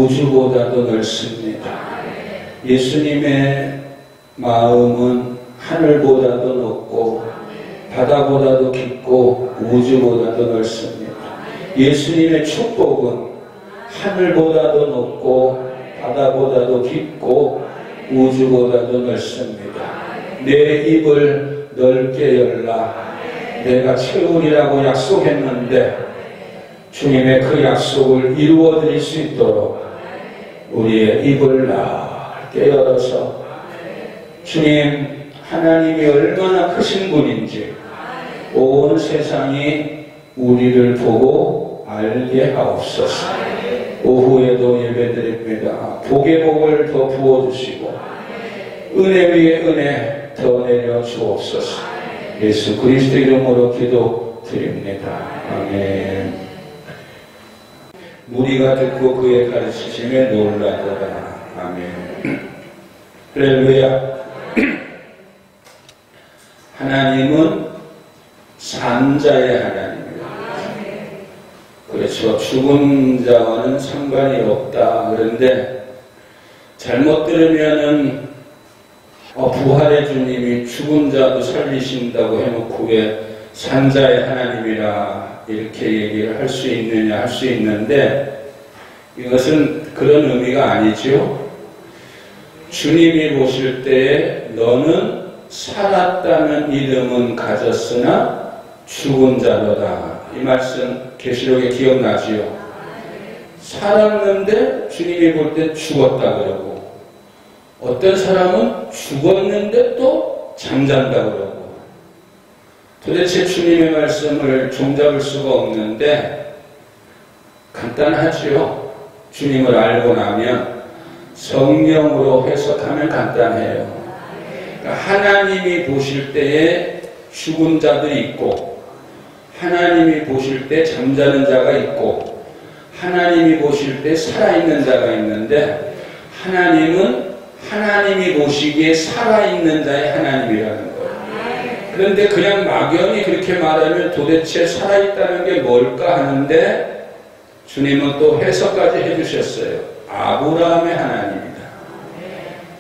우주보다도 넓습니다. 예수님의 마음은 하늘보다도 높고 바다보다도 깊고 우주보다도 넓습니다. 예수님의 축복은 하늘보다도 높고 바다보다도 깊고 우주보다도 넓습니다. 내 입을 넓게 열라. 내가 채우리라고 약속했는데 주님의 그 약속을 이루어 드릴 수 있도록 우리의 입을 넓게 열어서 주님, 하나님이 얼마나 크신 분인지 온 세상이 우리를 보고 알게 하옵소서. 오후에도 예배드립니다. 복의 복을 더 부어주시고 은혜 위에 은혜 더 내려 주옵소서. 예수 그리스도 이름으로 기도드립니다. 아멘. 무리가 듣고 그의 가르치심에 놀라더라. 아멘. 할렐루야. 하나님은 산자의 하나님입니다. 그렇죠. 죽은 자와는 상관이 없다. 그런데 잘못 들으면은 부활의 주님이 죽은 자도 살리신다고 해놓고 왜 산자의 하나님이라 이렇게 얘기를 할 수 있느냐 할 수 있는데 이것은 그런 의미가 아니죠. 주님이 보실 때에 너는 살았다는 이름은 가졌으나 죽은 자로다. 이 말씀 계시록에 기억나지요? 살았는데 주님이 볼 때 죽었다 그러고 어떤 사람은 죽었는데 또 잠잔다 그러고 도대체 주님의 말씀을 종잡을 수가 없는데 간단하지요. 주님을 알고 나면 성령으로 해석하면 간단해요. 하나님이 보실 때에 죽은 자도 있고 하나님이 보실 때 잠자는 자가 있고 하나님이 보실 때 살아있는 자가 있는데 하나님은 하나님이 보시기에 살아있는 자의 하나님이라는 거예요. 그런데 그냥 막연히 그렇게 말하면 도대체 살아있다는 게 뭘까 하는데 주님은 또 해석까지 해주셨어요. 아브라함의 하나님이다.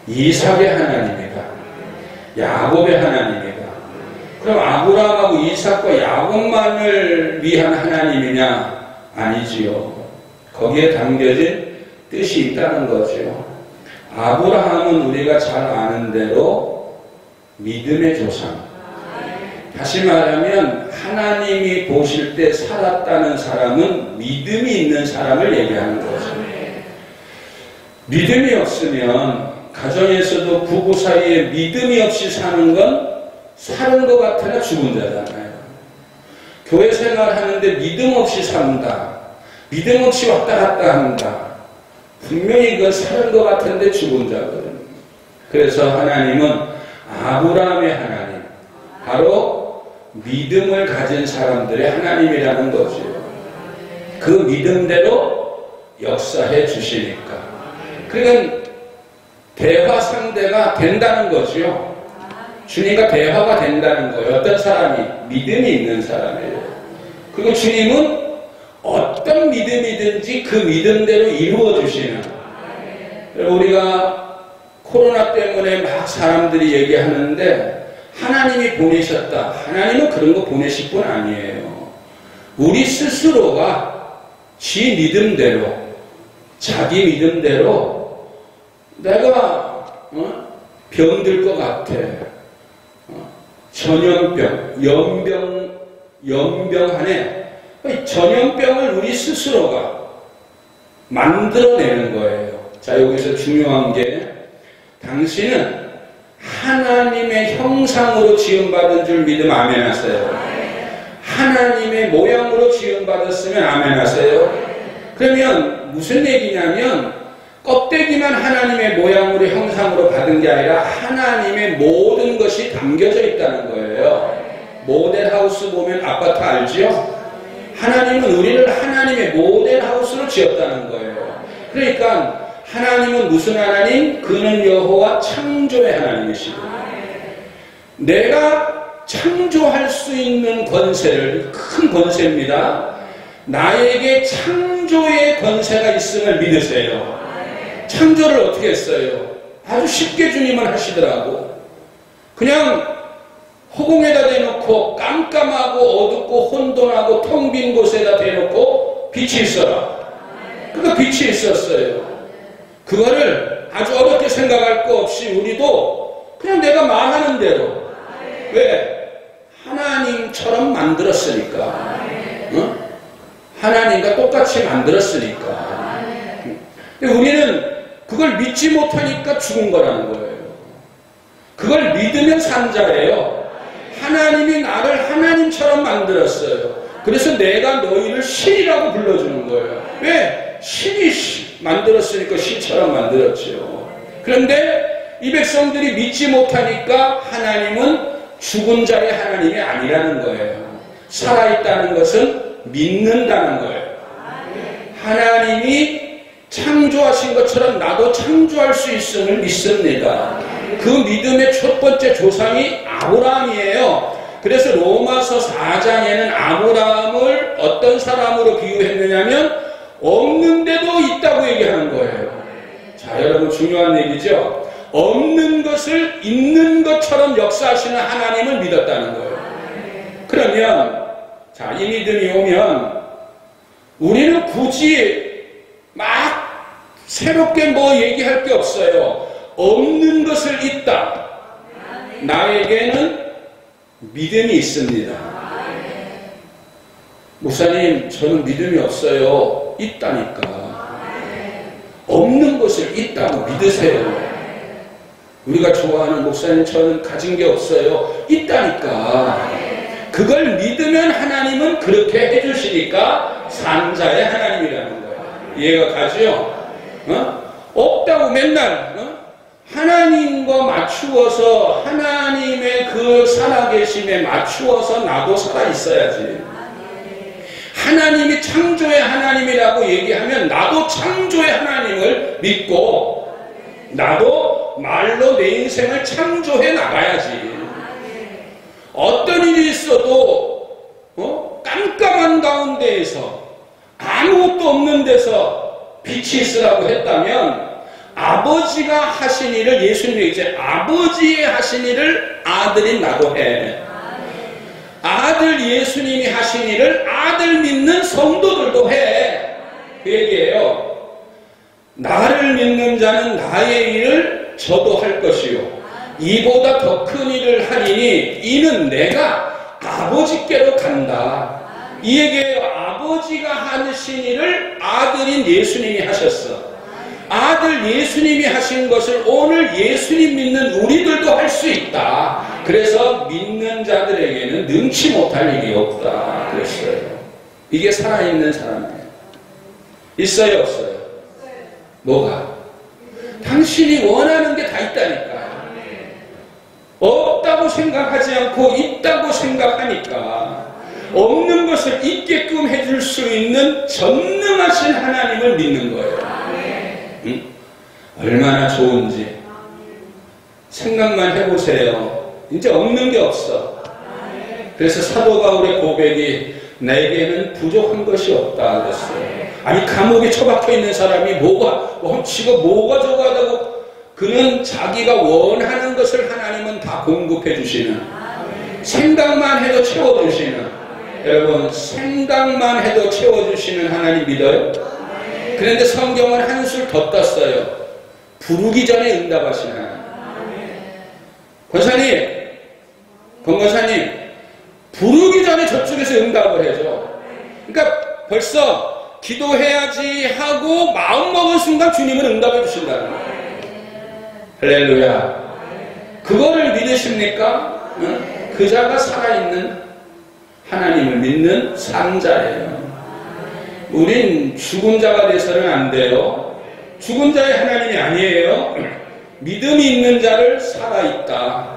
이삭의 하나님이다. 야곱의 하나님이다. 그럼 아브라함하고 이삭과 야곱만을 위한 하나님이냐? 아니지요. 거기에 담겨진 뜻이 있다는 거죠. 아브라함은 우리가 잘 아는 대로 믿음의 조상. 다시 말하면 하나님이 보실 때 살았다는 사람은 믿음이 있는 사람을 얘기하는 거죠. 믿음이 없으면 가정에서도 부부 사이에 믿음이 없이 사는 건 사는 것 같으나 죽은 자잖아요. 교회 생활하는데 믿음 없이 산다. 믿음 없이 왔다 갔다 한다. 분명히 그건 사는 것 같은데 죽은 자거든요. 그래서 하나님은 아브라함의 하나님, 바로 믿음을 가진 사람들의 하나님이라는 거죠. 그 믿음대로 역사해 주시니까. 그러니까 대화 상대가 된다는 거죠. 주님과 대화가 된다는 거예요. 어떤 사람이 믿음이 있는 사람이에요. 그리고 주님은 어떤 믿음이든지 그 믿음대로 이루어 주시는. 우리가 코로나 때문에 막 사람들이 얘기하는데 하나님이 보내셨다. 하나님은 그런 거 보내실 분 아니에요. 우리 스스로가 지 믿음대로, 자기 믿음대로 내가 병들 것 같아. 전염병, 연병하네. 전염병을 우리 스스로가 만들어내는 거예요. 자, 여기서 중요한 게 당신은 하나님의 형상으로 지음받은 줄 믿으면 아멘 하세요. 하나님의 모양으로 지음받았으면 아멘 하세요. 그러면 무슨 얘기냐면 껍데기만 하나님의 모양으로 형상으로 받은 게 아니라 하나님의 모든 것이 담겨져 있다는 거예요. 모델하우스 보면 아파트 알지요? 하나님은 우리를 하나님의 모델하우스로 지었다는 거예요. 그러니까 하나님은 무슨 하나님? 그는 여호와 창조의 하나님이시고 내가 창조할 수 있는 권세를, 큰 권세입니다. 나에게 창조 창조의 권세가 있음을 믿으세요. 창조를 어떻게 했어요? 아주 쉽게 주님은 하시더라고. 그냥 허공에다 대놓고 깜깜하고 어둡고 혼돈하고 텅 빈 곳에다 대놓고 빛이 있어라. 그러니까 빛이 있었어요. 그거를 아주 어렵게 생각할 거 없이 우리도 그냥 내가 말하는 대로, 왜? 하나님처럼 만들었으니까. 어? 하나님과 똑같이 만들었으니까. 근데 우리는 그걸 믿지 못하니까 죽은 거라는 거예요. 그걸 믿으면 산 자예요. 하나님이 나를 하나님처럼 만들었어요. 그래서 내가 너희를 신이라고 불러주는 거예요. 왜? 신이 만들었으니까 신처럼 만들었죠. 그런데 이 백성들이 믿지 못하니까 하나님은 죽은 자의 하나님이 아니라는 거예요. 살아있다는 것은 믿는다는 거예요. 하나님이 창조하신 것처럼 나도 창조할 수 있음을 믿습니다. 그 믿음의 첫 번째 조상이 아브라함이에요. 그래서 로마서 4장에는 아브라함을 어떤 사람으로 비유했느냐면 없는데도 있다고 얘기하는 거예요. 자, 여러분 중요한 얘기죠. 없는 것을 있는 것처럼 역사하시는 하나님을 믿었다는 거예요. 그러면 자, 이 믿음이 오면 우리는 굳이 막 새롭게 뭐 얘기할 게 없어요. 없는 것을 있다. 나에게는 믿음이 있습니다. 목사님, 저는 믿음이 없어요. 있다니까. 없는 것을 있다고 믿으세요. 우리가 좋아하는 목사님, 저는 가진 게 없어요. 있다니까. 그걸 믿으면 하나님은 그렇게 해주시니까 산자의 하나님이라는 거예요. 이해가 가죠? 없다고 맨날 하나님과 맞추어서 하나님의 그 살아계심에 맞추어서 나도 살아있어야지. 하나님이 창조의 하나님이라고 얘기하면 나도 창조의 하나님을 믿고 나도 말로 내 인생을 창조해 나가야지. 어떤 일이 있어도 깜깜한 가운데에서 아무것도 없는 데서 빛이 있으라고 했다면 아버지가 하신 일을 예수님이 이제 아버지의 하신 일을 아들인 나도 해. 아들 예수님이 하신 일을 아들 믿는 성도들도 해. 그 얘기예요. 나를 믿는 자는 나의 일을 저도 할 것이요. 이보다 더 큰 일을 하리니 이는 내가 아버지께로 간다. 이 얘기예요. 아버지가 하신 일을 아들인 예수님이 하셨어. 아들 예수님이 하신 것을 오늘 예수님 믿는 우리들도 할 수 있다. 그래서 믿는 자들에게는 능치 못할 일이 없다 그랬어요. 이게 살아있는 사람이에요. 있어요, 없어요? 뭐가? 당신이 원하는 게 다 있다니까. 없다고 생각하지 않고 있다고 생각하니까 없는 것을 있게끔 해줄 수 있는 전능하신 하나님을 믿는 거예요. 응? 얼마나 좋은지 생각만 해보세요. 이제 없는 게 없어. 그래서 사도 바울의 고백이 내게는 부족한 것이 없다 그랬어요. 아니 감옥에 처박혀 있는 사람이 지가 뭐가 저거하다고. 그는 자기가 원하는 것을 하나님은 다 공급해 주시는, 생각만 해도 채워주시는, 여러분 생각만 해도 채워주시는 하나님 믿어요? 그런데 성경은 한술 더 떴어요. 부르기 전에 응답하시는 하나님. 권사님, 권사님, 부르기 전에 저쪽에서 응답을 해줘. 그러니까 벌써 기도해야지 하고 마음먹은 순간 주님은 응답해 주신다는 거예요. 할렐루야. 그거를 믿으십니까? 그 자가 살아있는 하나님을 믿는 산자예요. 우린 죽은 자가 돼서는 안 돼요. 죽은 자의 하나님이 아니에요. 믿음이 있는 자를 살아있다.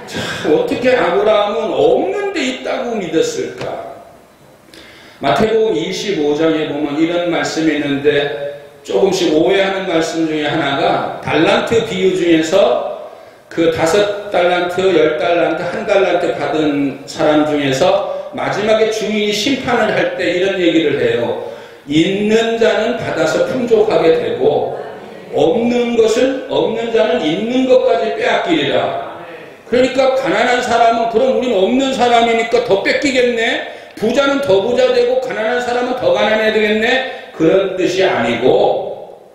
자, 어떻게 아브라함은 없는데 있다고 믿었을까? 마태복음 25장에 보면 이런 말씀이 있는데 조금씩 오해하는 말씀 중에 하나가 달란트 비유 중에서 그 5달란트, 10달란트, 1달란트 받은 사람 중에서 마지막에 주인이 심판을 할 때 이런 얘기를 해요. 있는 자는 받아서 풍족하게 되고 없는 자는 있는 것까지 빼앗기리라. 그러니까 가난한 사람은 그럼 우리는 없는 사람이니까 더 뺏기겠네. 부자는 더 부자 되고 가난한 사람은 더 가난해야 되겠네. 그런 뜻이 아니고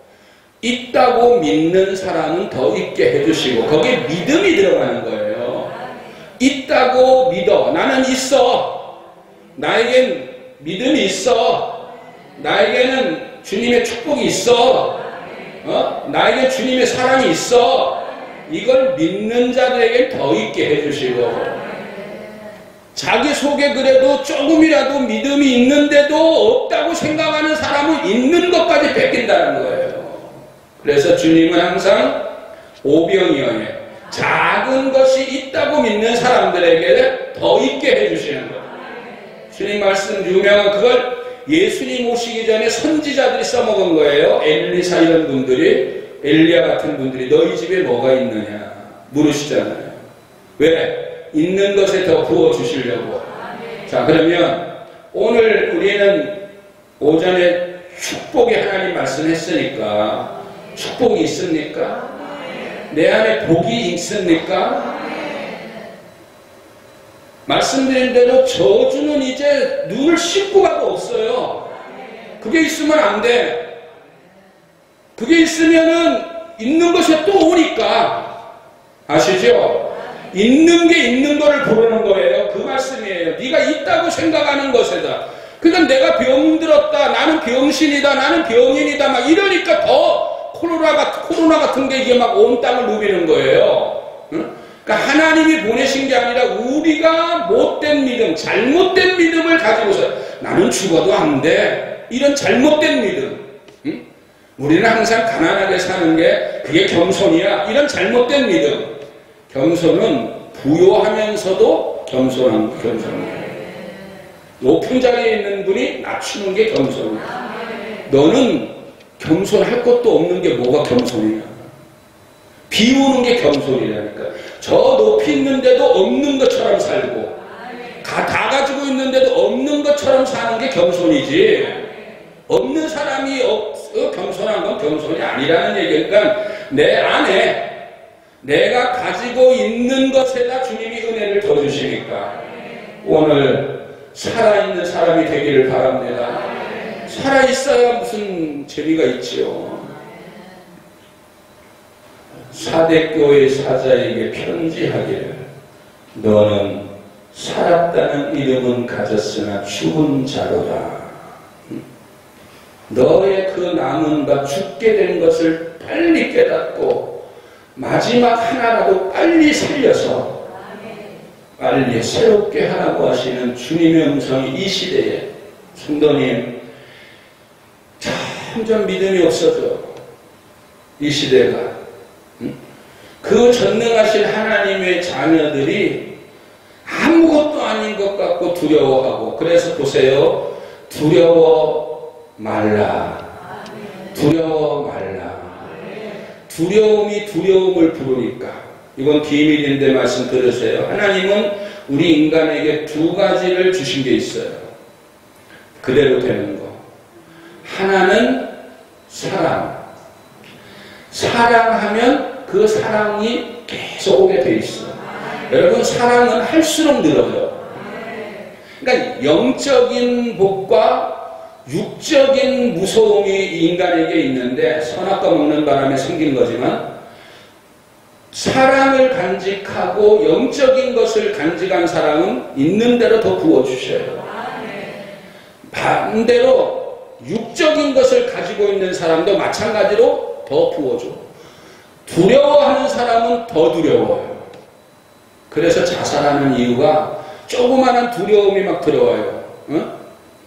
있다고 믿는 사람은 더 있게 해주시고 거기에 믿음이 들어가는 거예요. 있다고 믿어. 나는 있어. 나에겐 믿음이 있어. 나에게는 주님의 축복이 있어. 나에게 주님의 사랑이 있어. 이걸 믿는 자들에게 더 있게 해주시고 자기 속에 그래도 조금이라도 믿음이 있는데도 없다고 생각하는 사람은 있는 것까지 뺏긴다는 거예요. 그래서 주님은 항상 오병이어에 작은 것이 있다고 믿는 사람들에게 더 있게 해주시는 거예요. 주님 말씀 유명한 그걸 예수님 오시기 전에 선지자들이 써먹은 거예요. 엘리사 이런 분들이 엘리야 같은 분들이 너희 집에 뭐가 있느냐 물으시잖아요. 왜? 있는 것에 더 부어주시려고. 자, 그러면 오늘 우리는 오전에 축복의 하나님 말씀했으니까 축복이 있습니까? 내 안에 복이 있습니까? 말씀드린 대로 저주는 이제 눈을 씻고 가도 없어요. 그게 있으면 안 돼. 그게 있으면은 있는 것에 또 오니까. 아시죠? 있는 게 있는 거를 부르는 거예요. 그 말씀이에요. 네가 있다고 생각하는 것에다. 그러니까 내가 병들었다. 나는 병신이다. 나는 병인이다. 막 이러니까 더 코로나 같은 게 이게 막 온 땅을 누비는 거예요. 응? 그러니까 하나님이 보내신 게 아니라 우리가 못된 믿음, 잘못된 믿음을 가지고서 나는 죽어도 안 돼. 이런 잘못된 믿음. 응? 우리는 항상 가난하게 사는 게 그게 겸손이야. 이런 잘못된 믿음. 겸손은 부요하면서도 겸손이에요. 높은 자리에 있는 분이 낮추는 게 겸손이에요. 너는 겸손할 것도 없는 게 뭐가 겸손이야. 비우는 게 겸손이라니까. 저 높이 있는데도 없는 것처럼 살고 다 가지고 있는데도 없는 것처럼 사는 게 겸손이지. 없는 사람이 겸손한 건 겸손이 아니라는 얘기니까 내 안에 내가 가지고 있는 것에다 주님이 은혜를 더 주시니까 오늘 살아있는 사람이 되기를 바랍니다. 살아있어야 무슨 재미가 있지요. 사대교회 사자에게 편지하기를 너는 살았다는 이름은 가졌으나 죽은 자로다. 너의 그 남은 바 죽게 된 것을 빨리 깨닫고 마지막 하나라도 빨리 살려서 빨리 새롭게 하라고 하시는 주님의 음성이 이 시대에 성도님 점점 믿음이 없어져. 이 시대가 그 전능하신 하나님의 자녀들이 아무것도 아닌 것 같고 두려워하고 그래서 보세요. 두려워 말라. 두려워 말라. 두려움이 두려움을 부르니까 이건 비밀인데 말씀 들으세요. 하나님은 우리 인간에게 두 가지를 주신 게 있어요. 그대로 되는 거. 하나는 사랑. 사랑하면 그 사랑이 계속 오게 돼 있어요. 여러분 사랑은 할수록 늘어요. 그러니까 영적인 복과 육적인 무서움이 인간에게 있는데 선악과 먹는 바람에 생긴 거지만 사랑을 간직하고 영적인 것을 간직한 사람은 있는 대로 더 부어주셔요. 반대로 육적인 것을 가지고 있는 사람도 마찬가지로 더 부어줘. 두려워하는 사람은 더 두려워요. 그래서 자살하는 이유가 조그마한 두려움이 막 들어와요. 어?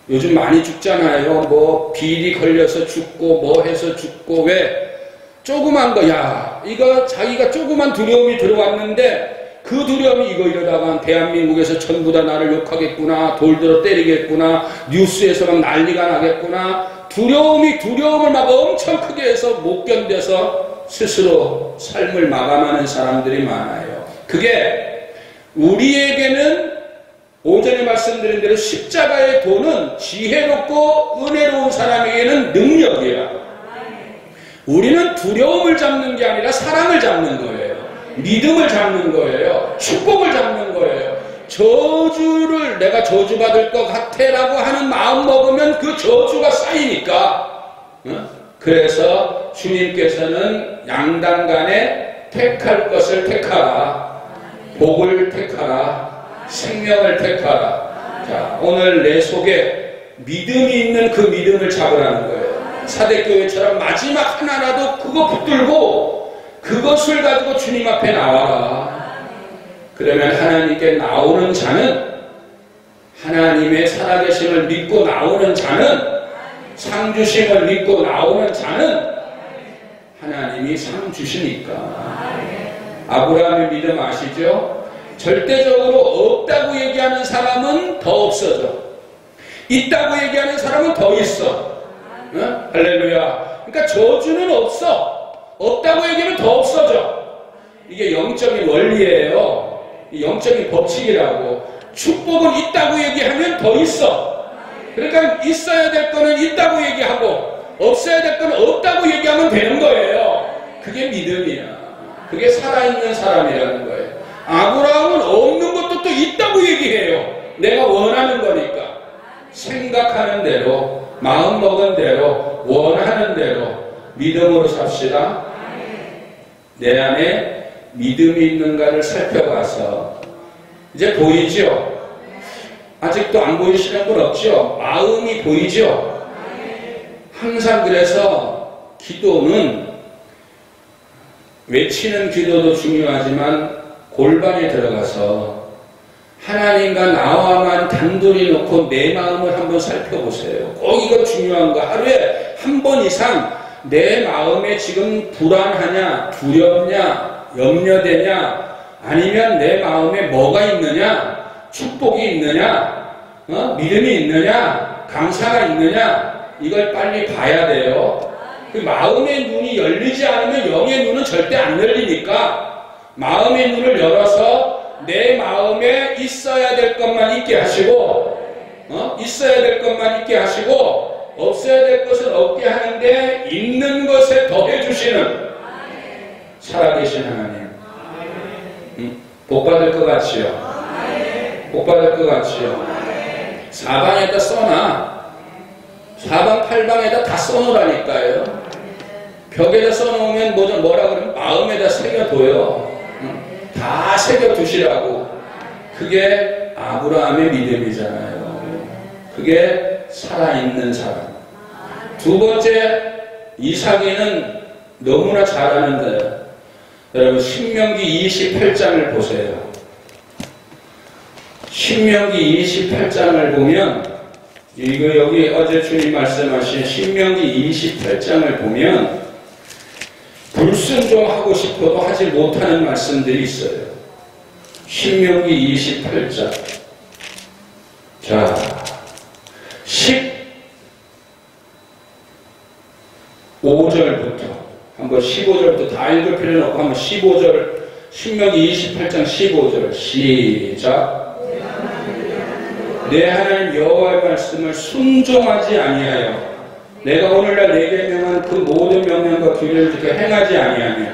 요즘 많이 죽잖아요. 뭐 비리 걸려서 죽고 뭐 해서 죽고. 왜? 조그만 거. 야 이거 자기가 조그만 두려움이 들어왔는데 그 두려움이 이거 이러다가 대한민국에서 전부 다 나를 욕하겠구나. 돌들어 때리겠구나. 뉴스에서 막 난리가 나겠구나. 두려움을 막 엄청 크게 해서 못 견뎌서 스스로 삶을 마감하는 사람들이 많아요. 그게 우리에게는 오전에 말씀드린 대로 십자가의 도는 지혜롭고 은혜로운 사람에게는 능력이야. 우리는 두려움을 잡는 게 아니라 사랑을 잡는 거예요. 믿음을 잡는 거예요. 축복을 잡는 거예요. 저주를 내가 저주받을 것 같아 라고 하는 마음 먹으면 그 저주가 쌓이니까. 그래서 주님께서는 양당 간에 택할 것을 택하라. 복을 택하라. 생명을 택하라. 자, 오늘 내 속에 믿음이 있는 그 믿음을 잡으라는 거예요. 사대교회처럼 마지막 하나라도 그거 붙들고 그것을 가지고 주님 앞에 나와라. 그러면 하나님께 나오는 자는, 하나님의 살아계심을 믿고 나오는 자는, 상주심을 믿고 나오는 자는 하나님이 상 주시니까. 아브라함의 믿음 아시죠? 절대적으로 없다고 얘기하는 사람은 더 없어져. 있다고 얘기하는 사람은 더 있어. 응? 할렐루야. 그러니까 저주는 없어. 없다고 얘기하면 더 없어져. 이게 영적인 원리예요. 영적인 법칙이라고. 축복은 있다고 얘기하면 더 있어. 그러니까 있어야 될 거는 있다고 얘기하고 없어야 될 거는 없다고 얘기하면 되는 거예요. 그게 믿음이야. 그게 살아있는 사람이라는 거예요. 아브라함은 없는 것도 또 있다고 얘기해요. 내가 원하는 거니까. 생각하는 대로, 마음먹은 대로, 원하는 대로 믿음으로 삽시다. 내 안에 믿음이 있는가를 살펴봐서 이제 보이죠? 아직도 안 보이시는 분 없죠? 마음이 보이죠? 항상 그래서 기도는 외치는 기도도 중요하지만 골반에 들어가서 하나님과 나와만 단둘이 놓고 내 마음을 한번 살펴보세요. 꼭 이거 중요한 거. 하루에 한 번 이상 내 마음에 지금 불안하냐, 두렵냐, 염려되냐, 아니면 내 마음에 뭐가 있느냐, 축복이 있느냐, 믿음이 있느냐, 감사가 있느냐, 이걸 빨리 봐야 돼요. 그 마음의 눈이 열리지 않으면 영의 눈은 절대 안 열리니까 마음의 눈을 열어서 내 마음에 있어야 될 것만 있게 하시고, 있어야 될 것만 있게 하시고, 없어야 될 것은 없게 하는데 있는 것에 더해 주시는 살아계신 하나님. 복 받을 것 같지요? 복 받을 것 같지요? 사방에다 써놔. 사방 팔방에다 다 써놓으라니까요. 벽에다 써놓으면 뭐라 그러면 마음에다 새겨둬요. 다 새겨두시라고. 그게 아브라함의 믿음이잖아요. 그게 살아있는 사람. 두 번째, 이삭이는 너무나 잘하는데, 여러분 신명기 28장을 보세요. 신명기 28장을 보면, 이거 여기 어제 주님 말씀하신 신명기 28장을 보면 불순종하고 싶어도 하지 못하는 말씀들이 있어요. 신명기 28장. 자, 15절부터 한번 15절부터 다 읽을 필요는 없고 한번 15절, 신명기 28장 15절 시작. 내 하나님 여호와의 말씀을 순종하지 아니하여 내가 오늘날 내게 명한 그 모든 명령과 규례를 지켜 행하지 아니하며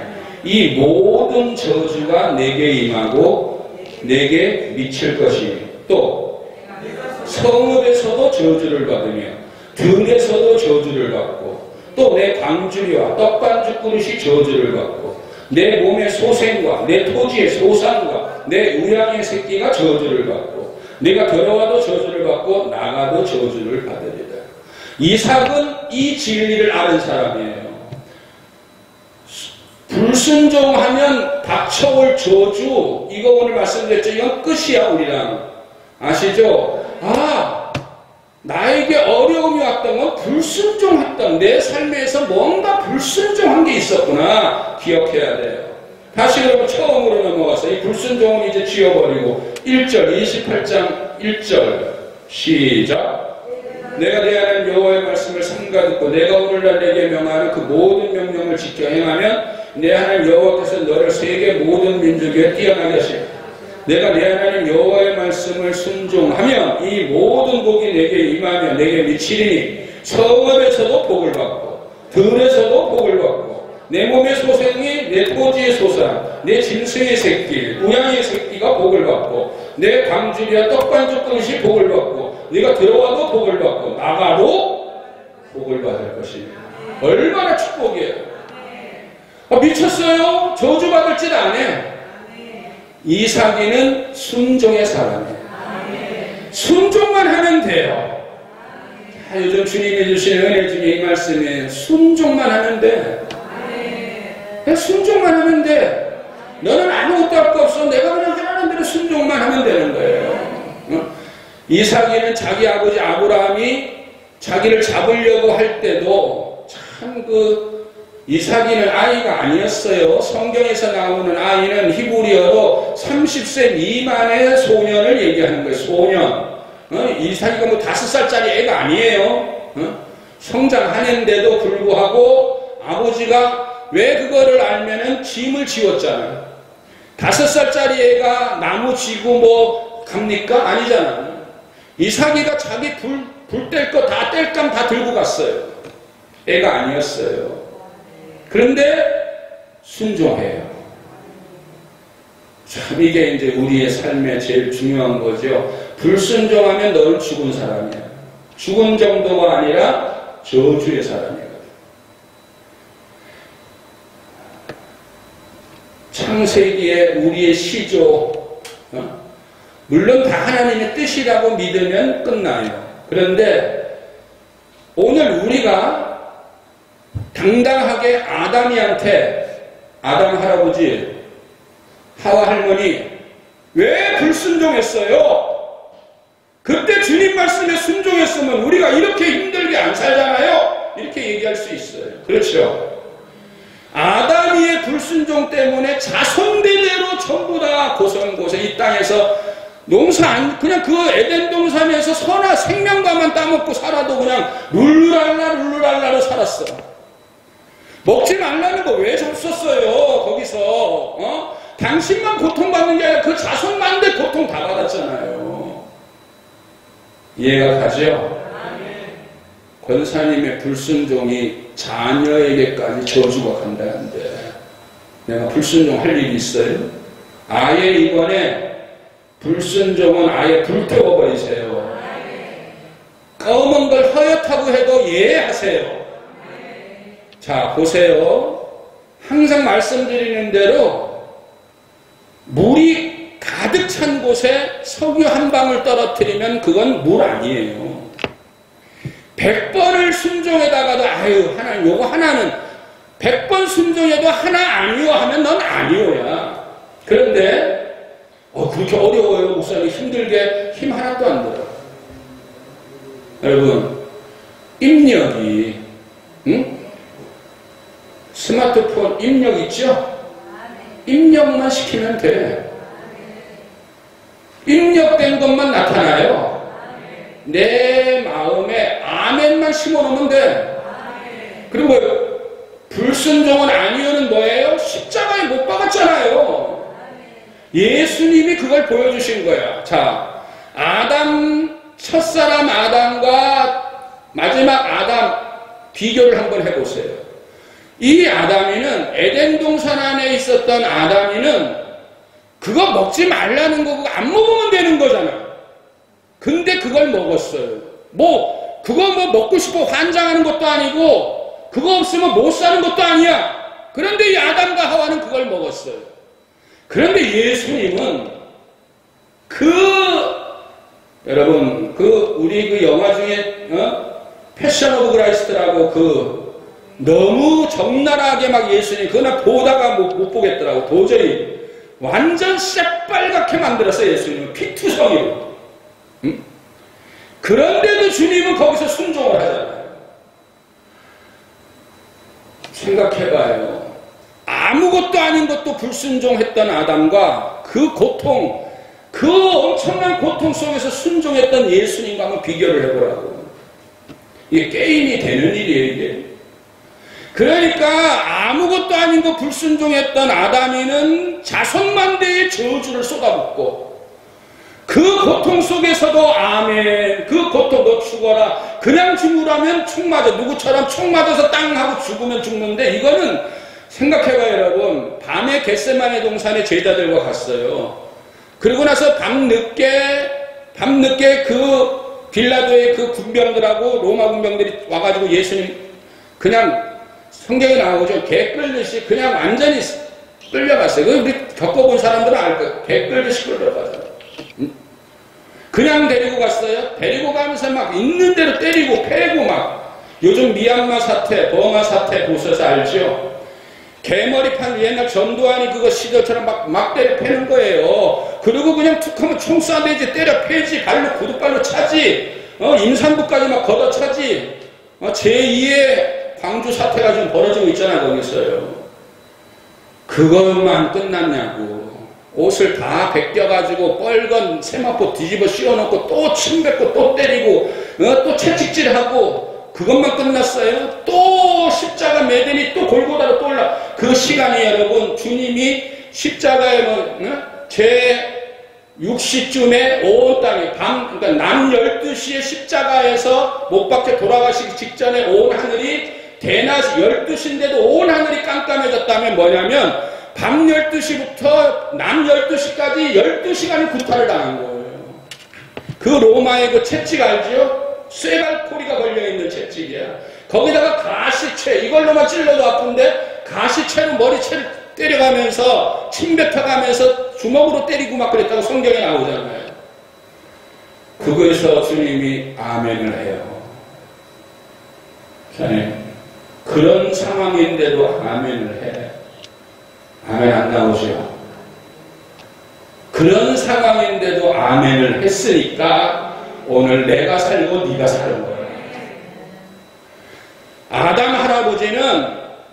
이 모든 저주가 내게 임하고 내게 미칠 것이니 또 성읍에서도 저주를 받으며 등에서도 저주를 받고 또 내 광주리와 떡반죽 그릇이 저주를 받고 내 몸의 소생과 내 토지의 소산과 내 우양의 새끼가 저주를 받고 내가 들어와도 저주를 받고 나가도 저주를 받으리라. 이삭은 이 진리를 아는 사람이에요. 불순종하면 닥쳐올 저주, 이거 오늘 말씀드렸죠. 이건 끝이야. 우리랑 아시죠? 나에게 어려움이 왔던 건 불순종했던 내 삶에서 뭔가 불순종한 게 있었구나 기억해야 돼요. 다시 여러분 처음으로 넘어가서 이 불순종은 이제 지워버리고 1절 28장 1절 시작. 내가 내 하나님 여호와의 말씀을 삼가 듣고 내가 오늘날 내게 명하는 그 모든 명령을 지켜 행하면 내 하나님 여호와께서 너를 세계 모든 민족 위에 뛰어나게 하시고 내가 내 하나님 여호와의 말씀을 순종하면 이 모든 복이 내게 임하며 내게 미치리니 성읍에서도 복을 받고 들에서도 복을 받고 내 몸의 소생이 내 토지의 소산 내 짐승의 새끼 우양의 새끼가 복을 받고 내 광주리와 떡반죽 그릇이 복을 받고 네가 들어와도 복을 받고 나가도 복을 받을 것입니다. 얼마나 축복이에요. 미쳤어요? 저주받을 짓 안 해. 이삭이는 순종의 사람이에요. 순종만 하면 돼요. 요즘 주님이 주시는 은혜 중에 이 말씀에 순종만 하면 돼. 그냥 순종만 하면 돼. 너는 아무것도 할 거 없어. 내가 그냥 하라는 대로 순종만 하면 되는 거예요. 이삭이는 자기 아버지 아브라함이 자기를 잡으려고 할 때도 참 이삭이는 아이가 아니었어요. 성경에서 나오는 아이는 히브리어로 30세 미만의 소년을 얘기하는 거예요. 소년. 이삭이가 5살짜리 애가 아니에요. 성장하는데도 불구하고 아버지가 왜 그거를 알면은 짐을 지웠잖아요. 5살짜리 애가 나무 지고 갑니까? 아니잖아요. 이삭이가 자기 불 뗄 거 다 뗄감 다 들고 갔어요. 애가 아니었어요. 그런데 순종해요. 참 이게 이제 우리의 삶에 제일 중요한 거죠. 불순종하면 너는 죽은 사람이야. 죽은 정도가 아니라 저주의 사람이거든. 창세기에 우리의 시조, 물론 다 하나님의 뜻이라고 믿으면 끝나요. 그런데 오늘 우리가 당당하게 아담이한테 아담 할아버지, 하와 할머니 왜 불순종했어요? 그때 주님 말씀에 순종했으면 우리가 이렇게 힘들게 안 살잖아요. 이렇게 얘기할 수 있어요. 그렇죠? 아담이의 불순종 때문에 자손대대로 전부 다 고성고생 이 땅에서 그냥 그 에덴 동산에서 선한 생명과만 따먹고 살아도 그냥 룰루랄라로 살았어. 먹지 말라는 거 왜 줬었어요? 거기서 당신만 고통받는 게 아니라 그 자손만데 고통 다 받았잖아요. 이해가 가죠? 권사님의 불순종이 자녀에게까지 저주가 간다는데 내가 불순종할 일이 있어요? 아예 이번에 불순종은 아예 불태워버리세요. 검은 걸 허옇다고 해도 이해하세요. 자, 보세요. 항상 말씀드리는 대로 물이 가득 찬 곳에 석유 한 방울 떨어뜨리면 그건 물 아니에요. 100번을 순종에다가도 하나님 요거 하나는 100번 순종해도 하나 아니요 하면 넌 아니요야. 그런데 그렇게 어려워요. 목사님 힘들게 힘 하나도 안 들어. 여러분 입력이 스마트폰 입력 있죠? 입력만 시키면 돼. 입력된 것만 나타나요. 내 마음에 아멘만 심어놓으면 돼. 그리고 불순종은 아니요는 뭐예요? 십자가에 못 박았잖아요. 예수님이 그걸 보여주신 거야. 자, 첫사람 아담과 마지막 아담 비교를 한번 해보세요. 이 아담이는 에덴 동산 안에 있었던 아담이는 그거 먹지 말라는 거 그거 안 먹으면 되는 거잖아. 근데 그걸 먹었어요. 그거 먹고 싶어 환장하는 것도 아니고 그거 없으면 못 사는 것도 아니야. 그런데 이 아담과 하와는 그걸 먹었어요. 그런데 예수님은 여러분 우리 영화 중에 패션 오브 그라이스트라고 너무 적나라하게 막 예수님 그거 나 보다가 못 보겠더라고. 도저히 완전 새빨갛게 만들었어요. 예수님은 피투성이로. 그런데도 주님은 거기서 순종을 하잖아요. 생각해봐요. 아무것도 아닌 것도 불순종했던 아담과 그 고통, 그 엄청난 고통 속에서 순종했던 예수님과 한번 비교를 해보라고. 이게 게임이 되는 일이에요, 이게. 그러니까 아무것도 아닌 거 불순종했던 아담이는 자손만대의 저주를 쏟아붓고 그 고통 속에서도 아멘, 그 고통 너 죽어라. 그냥 죽으라면 총 맞아. 누구처럼 총 맞아서 땅 하고 죽으면 죽는데 이거는 생각해봐요 여러분. 밤에 겟세마네 동산에 제자들과 갔어요. 그리고 나서 밤늦게 그 빌라도의 그 군병들하고 로마 군병들이 와가지고 예수님 그냥 성경에 나오죠. 개 끌듯이 그냥 완전히 끌려갔어요. 그 우리 겪어본 사람들은 알 거예요. 개 끌듯이 끌려가요. 그냥 데리고 갔어요. 데리고 가면서 막 있는 대로 때리고 패고 막 요즘 미얀마 사태, 버마 사태 보셔서 알죠? 개머리판 옛날 전두환이 그거 시절처럼 막 때려 패는 거예요. 그리고 그냥 툭 하면 총 쏴대지 때려 패지 발로 구두발로 차지 임산부까지 막 걷어차지 제2의 광주 사태가 지금 벌어지고 있잖아 거기서요. 그것만 끝났냐고. 옷을 다 벗겨가지고 뻘건 세마포 뒤집어 씌워놓고 또 침 뱉고 또 때리고 또 채찍질하고 그것만 끝났어요? 또 십자가 매대니 또 골고다로 또 올라. 그 시간이 여러분 주님이 십자가에 제 6시쯤에 온 땅에 그러니까 낮 12시에 십자가에서 못 박혀 돌아가시기 직전에 온 하늘이 대낮 12시인데도 온 하늘이 깜깜해졌다면 뭐냐면 밤 12시부터 낮 12시까지 12시간이 구타를 당한 거예요. 그 로마의 그 채찍 알죠? 쇠갈고리가 걸려있는 채찍이야. 거기다가 가시채, 이걸로만 찔러도 아픈데 가시채로 머리채를 때려가면서 침 뱉어가면서 주먹으로 때리고 막 그랬다고 성경에 나오잖아요. 그거에서 주님이 아멘을 해요. 그런 상황인데도 아멘을 해. 아멘 안 나오죠? 그런 상황인데도 아멘을 했으니까 오늘 내가 살고 네가 사는 거야. 아담 할아버지는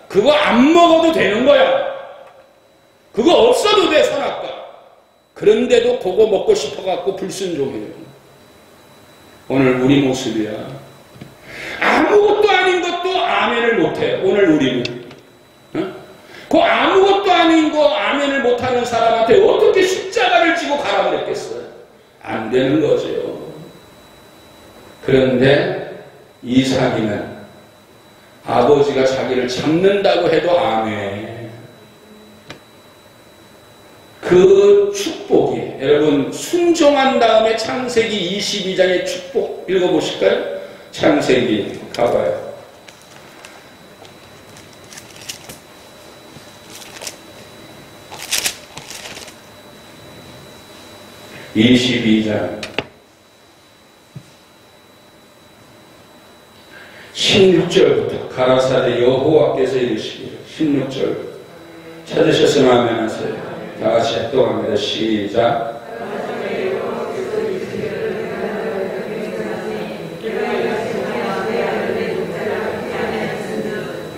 그거 안 먹어도 되는 거야. 그거 없어도 돼 선악과. 그런데도 그거 먹고 싶어갖고 불순종해요. 오늘 우리 모습이야. 아무것도 아닌 것도 아멘을 못해. 오늘 우리는. 그 아무것도 아닌 거 아멘을 못하는 사람한테 어떻게 십자가를 지고 가라 그랬겠어요? 안 되는 거죠. 그런데 이삭이는 아버지가 자기를 잡는다고 해도 아멘. 그 축복이 여러분 순종한 다음에 창세기 22장의 축복 읽어보실까요? 창세기 가봐요. 22장 16절부터 가라사대 여호와께서 이르시기를 16절 찾으셨으면 아멘 하세요. 다같이 합동합니다. 시작.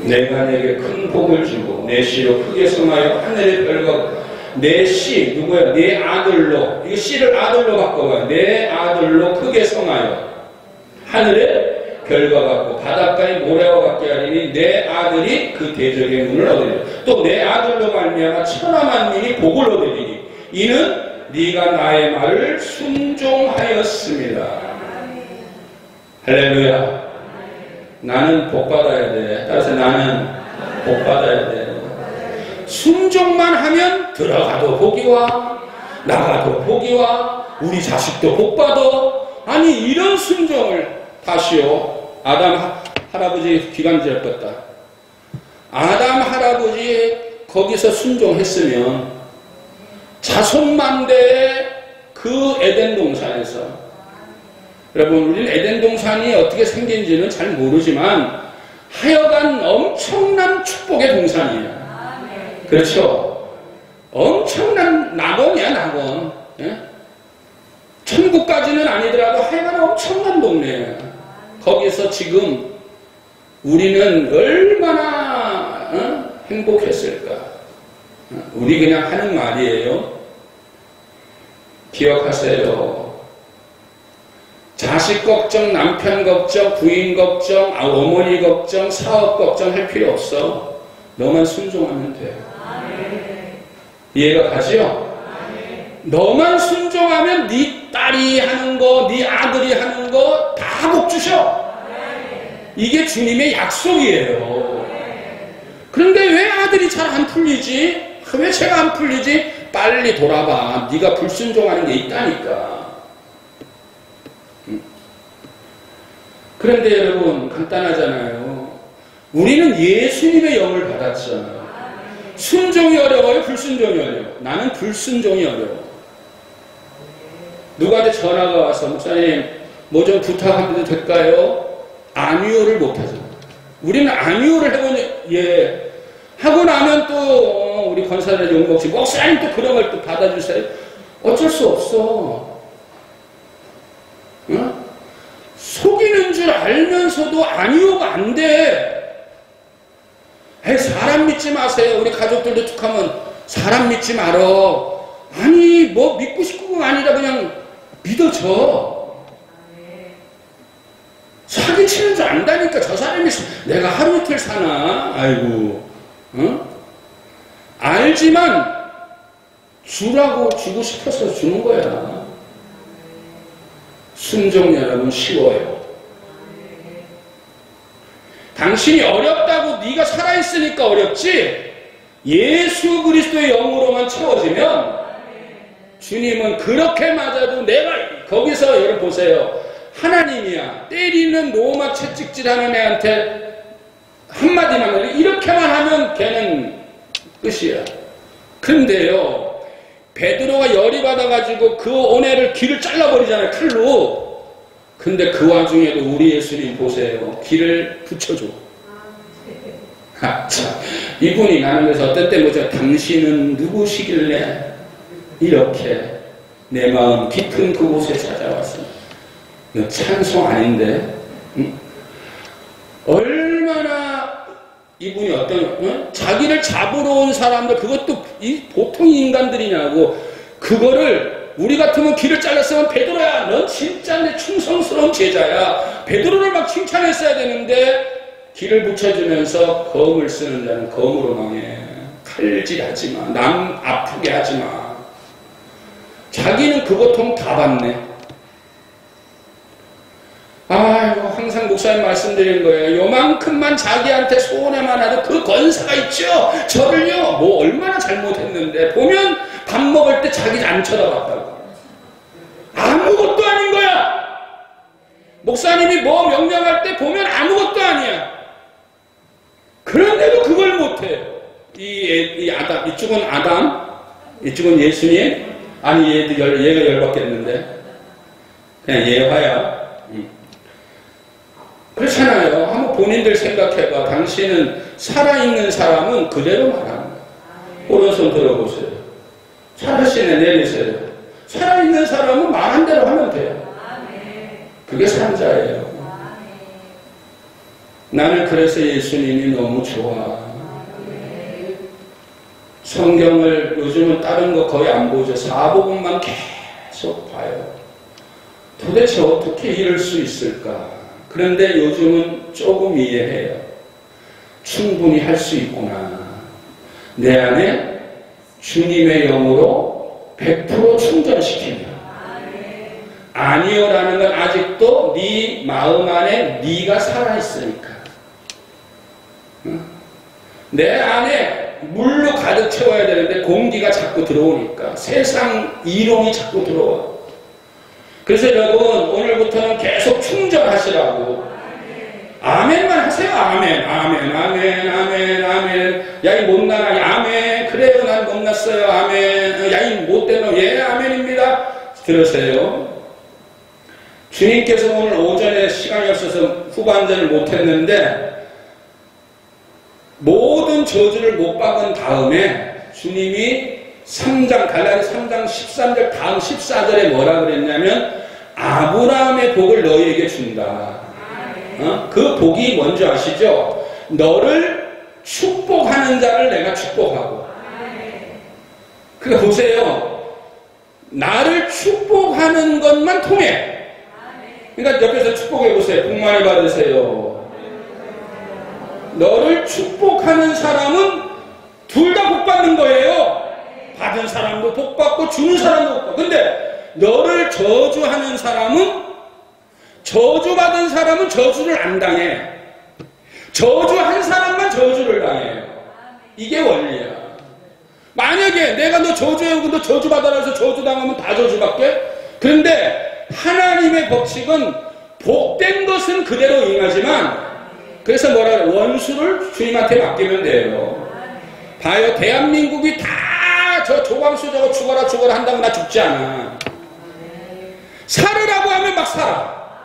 내가 내게 큰 복을 주고 내 씨로 크게 성하여 하늘의 별과 내 씨 누구야? 내 아들로. 이 씨를 아들로 바꿔봐요. 내 아들로 크게 성하여 하늘의 별과 같고 바닷가의 모래와 같게 하리니 내 아들이 그 대적의 문을 얻으리라. 또 내 아들로 말미암아 천하만민이 복을 얻으리니 이는 네가 나의 말을 순종하였습니다. 할렐루야. 나는 복 받아야 돼. 따라서 나는 복 받아야 돼. 순종만 하면 들어가도 복이 와, 나가도 복이 와, 우리 자식도 복 받아. 아니 이런 순종을 다시요. 아담 할아버지 기관지를 껐다. 아담 할아버지 거기서 순종했으면 자손만대의 그 에덴 동산에서, 여러분 우리는 에덴 동산이 어떻게 생긴지는 잘 모르지만 하여간 엄청난 축복의 동산이에요. 그렇죠? 엄청난 낙원이야 낙원. 예? 천국까지는 아니더라도 하여간 엄청난 동네예요. 거기서 지금 우리는 얼마나 행복했을까. 우리 그냥 하는 말이에요. 기억하세요. 자식 걱정, 남편 걱정, 부인 걱정, 어머니 걱정, 사업 걱정 할 필요 없어. 너만 순종하면 돼. 이해가 가지요? 너만 순종하면 네 딸이 하는 거, 네 아들이 하는 거 다 복 주셔. 이게 주님의 약속이에요. 그런데 왜 아들이 잘 안 풀리지? 왜 제가 안 풀리지? 빨리 돌아봐. 네가 불순종하는 게 있다니까. 그런데 여러분 간단하잖아요. 우리는 예수님의 영을 받았잖아요. 순종이 어려워요? 불순종이 어려워요? 나는 불순종이 어려워. 누구한테 전화가 와서 목사님 뭐 좀 부탁하면 될까요? 아니오를 못하잖아요. 우리는 아니오를 해보니 예 하고 나면 또 우리 권사들 용복씨 목사님 또 그런 걸 또 받아주세요. 어쩔 수 없어. 응? 속이는 줄 알면서도 아니오가 안 돼. 에이, 사람 믿지 마세요. 우리 가족들도 툭하면 사람 믿지 말어. 아니 뭐 믿고 싶고가 아니라 그냥 믿어져. 사기치는 줄 안다니까. 저 사람이 내가 하루 이틀 사나. 아이고. 응? 알지만 주라고 주고 싶어서 주는 거야. 순종 여러분 쉬워요. 당신이 어렵다고 네가 살아있으니까 어렵지 예수 그리스도의 영으로만 채워지면 주님은 그렇게 맞아도 내가 거기서 여러분 보세요. 하나님이야. 때리는 로마 채찍질하는 애한테 한마디만 해. 이렇게만 하면 걔는 끝이야. 그런데요. 베드로가 열이 받아가지고 그 오네를 귀를 잘라버리잖아요. 칼로. 근데 그 와중에도 우리 예수님 보세요. 귀를 붙여줘. 아, 참. 이분이 나는 그래서 어떤 때 뭐죠? 당신은 누구시길래 이렇게 내 마음 깊은 그곳에 찾아왔습니다. 이거 찬송 아닌데? 응? 얼마나 이분이 어떤 자기를 잡으러 온 사람들 그것도 보통 인간들이냐고 그거를 우리 같으면 귀를 잘랐으면 베드로야 넌 진짜 내 충성스러운 제자야 베드로를 막 칭찬했어야 되는데 귀를 붙여주면서 검을 쓰는 자는 검으로 망해 칼질하지 마 남 아프게 하지 마 자기는 그 고통 다 받네. 아이고 항상 목사님 말씀드리는 거예요. 요만큼만 자기한테 손해만 하도 그 권세가 있죠. 저를요 뭐 얼마나 잘못했는데 보면 밥 먹을 때 자기 안 쳐다봤다고. 아무것도 아닌 거야. 목사님이 뭐 명령할 때 보면 아무것도 아니야. 그런데도 그걸 못해요. 이 아담 이쪽은 아담 이쪽은 예수님 아니 얘가 열받겠는데 그냥 예화야. 그렇잖아요. 한번 본인들 생각해봐. 당신은 살아있는 사람은 그대로 말하는 거야. 오른손 들어보세요. 살아시네 내리세요. 살아있는 사람은 말한 대로 하면 돼요. 그게 산자예요. 나는 그래서 예수님이 너무 좋아. 성경을 요즘은 다른 거 거의 안 보죠. 사복음만 계속 봐요. 도대체 어떻게 이럴 수 있을까? 그런데 요즘은 조금 이해해요. 충분히 할 수 있구나. 내 안에 주님의 영으로 100% 충전시키면 아니요라는 건 아직도 네 마음 안에 네가 살아있으니까. 내 안에 물로 가득 채워야 되는데 공기가 자꾸 들어오니까 세상 이론이 자꾸 들어와. 그래서 여러분 오늘부터는 계속 충전하시라고. 아멘만 하세요. 아멘 아멘 아멘 아멘 아멘. 야 이 못나나 아멘. 그래요 난 못났어요. 아멘. 야 이 못된 놈 예 아멘입니다. 들으세요. 주님께서 오늘 오전에 시간이 없어서 후반전을 못했는데 모든 저주를 못 박은 다음에 주님이 3장 갈라디 3장 13절 다음 14절에 뭐라 그랬냐면 아브라함의 복을 너희에게 준다. 그 복이 뭔지 아시죠? 너를 축복하는 자를 내가 축복하고. 그러니까 보세요. 나를 축복하는 것만 통해. 그러니까 옆에서 축복해 보세요. 복 많이 받으세요. 너를 축복하는 사람은 둘 다 복 받는 거예요. 받은 사람도 복 받고 주는 사람도 복 받고. 근데 너를 저주하는 사람은, 저주받은 사람은 저주를 안 당해. 저주한 사람만 저주를 당해요. 이게 원리야. 만약에 내가 너 저주해오고 너 저주받아라 해서 저주당하면 다 저주받게? 그런데 하나님의 법칙은 복된 것은 그대로 임하지만, 그래서 뭐라 그래? 원수를 주님한테 맡기면 돼요. 봐요. 대한민국이 다 저 조광수 저거 죽어라 한다고 나 죽지 않아. 살으라고 하면 막 살아.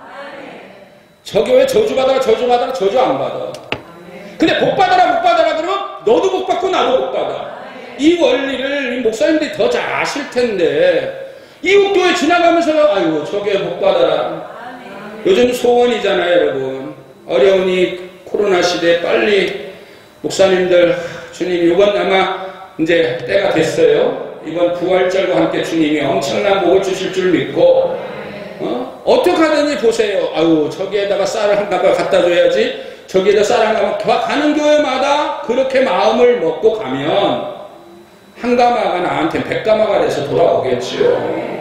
저 교회 저주받아라 저주 안 받아. 근데 복 받아라 그러면 너도 복 받고 나도 복 받아. 이 원리를 목사님들이 더 잘 아실 텐데, 이웃교회 지나가면서 아이고 저 교회 복 받아라. 요즘 소원이잖아요, 여러분. 어려운 이 코로나 시대에 빨리 목사님들, 주님 이번 아마 이제 때가 됐어요. 이번 부활절과 함께 주님이 엄청난 복을 주실 줄 믿고, 어떻게 하든지 보세요. 아유 저기에다가 쌀을 한 가마 갖다 줘야지, 저기에다 쌀 한 가마. 가는 교회마다 그렇게 마음을 먹고 가면 한 가마가 나한테 100가마가 돼서 돌아오겠지요.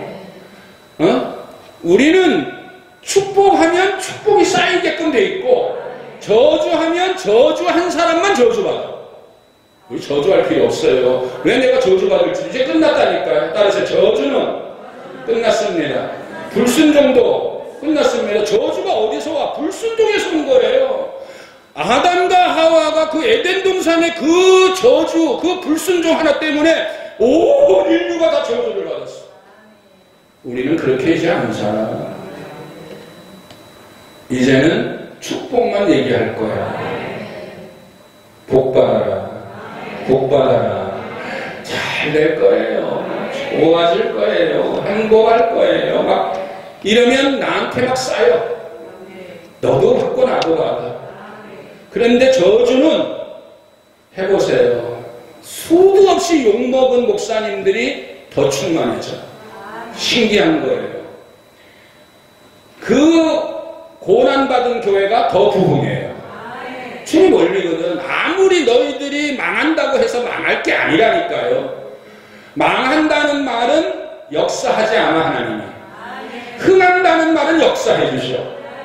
우리는 축복하면 축복이 쌓이게끔 돼 있고, 저주하면 저주한 사람만 저주받아. 우리 저주할 필요 없어요. 왜 내가 저주받을지 이제 끝났다니까요. 따라서 저주는 끝났습니다. 불순종도 끝났습니다. 저주가 어디서 와? 불순종에서 온 거예요. 아담과 하와가 그 에덴 동산의 그 저주, 그 불순종 하나 때문에 온 인류가 다 저주를 받았어. 우리는 그렇게 하지 않자. 이제는 축복만 얘기할 거야. 복 받아라. 복 받아라. 잘 될 거예요. 좋아질 거예요. 행복할 거예요. 막 이러면 나한테 막 쌓여. 너도 받고 나도 받아. 그런데 저주는 해보세요. 수도 없이 욕먹은 목사님들이 더 충만해져. 신기한 거예요. 그 고난받은 교회가 더 부흥해요. 주님 원리거든. 아무리 너희들이 망한다고 해서 망할 게 아니라니까요. 망한다는 말은 역사하지 않아, 하나님이. 흥한다는 말은 역사해 주셔.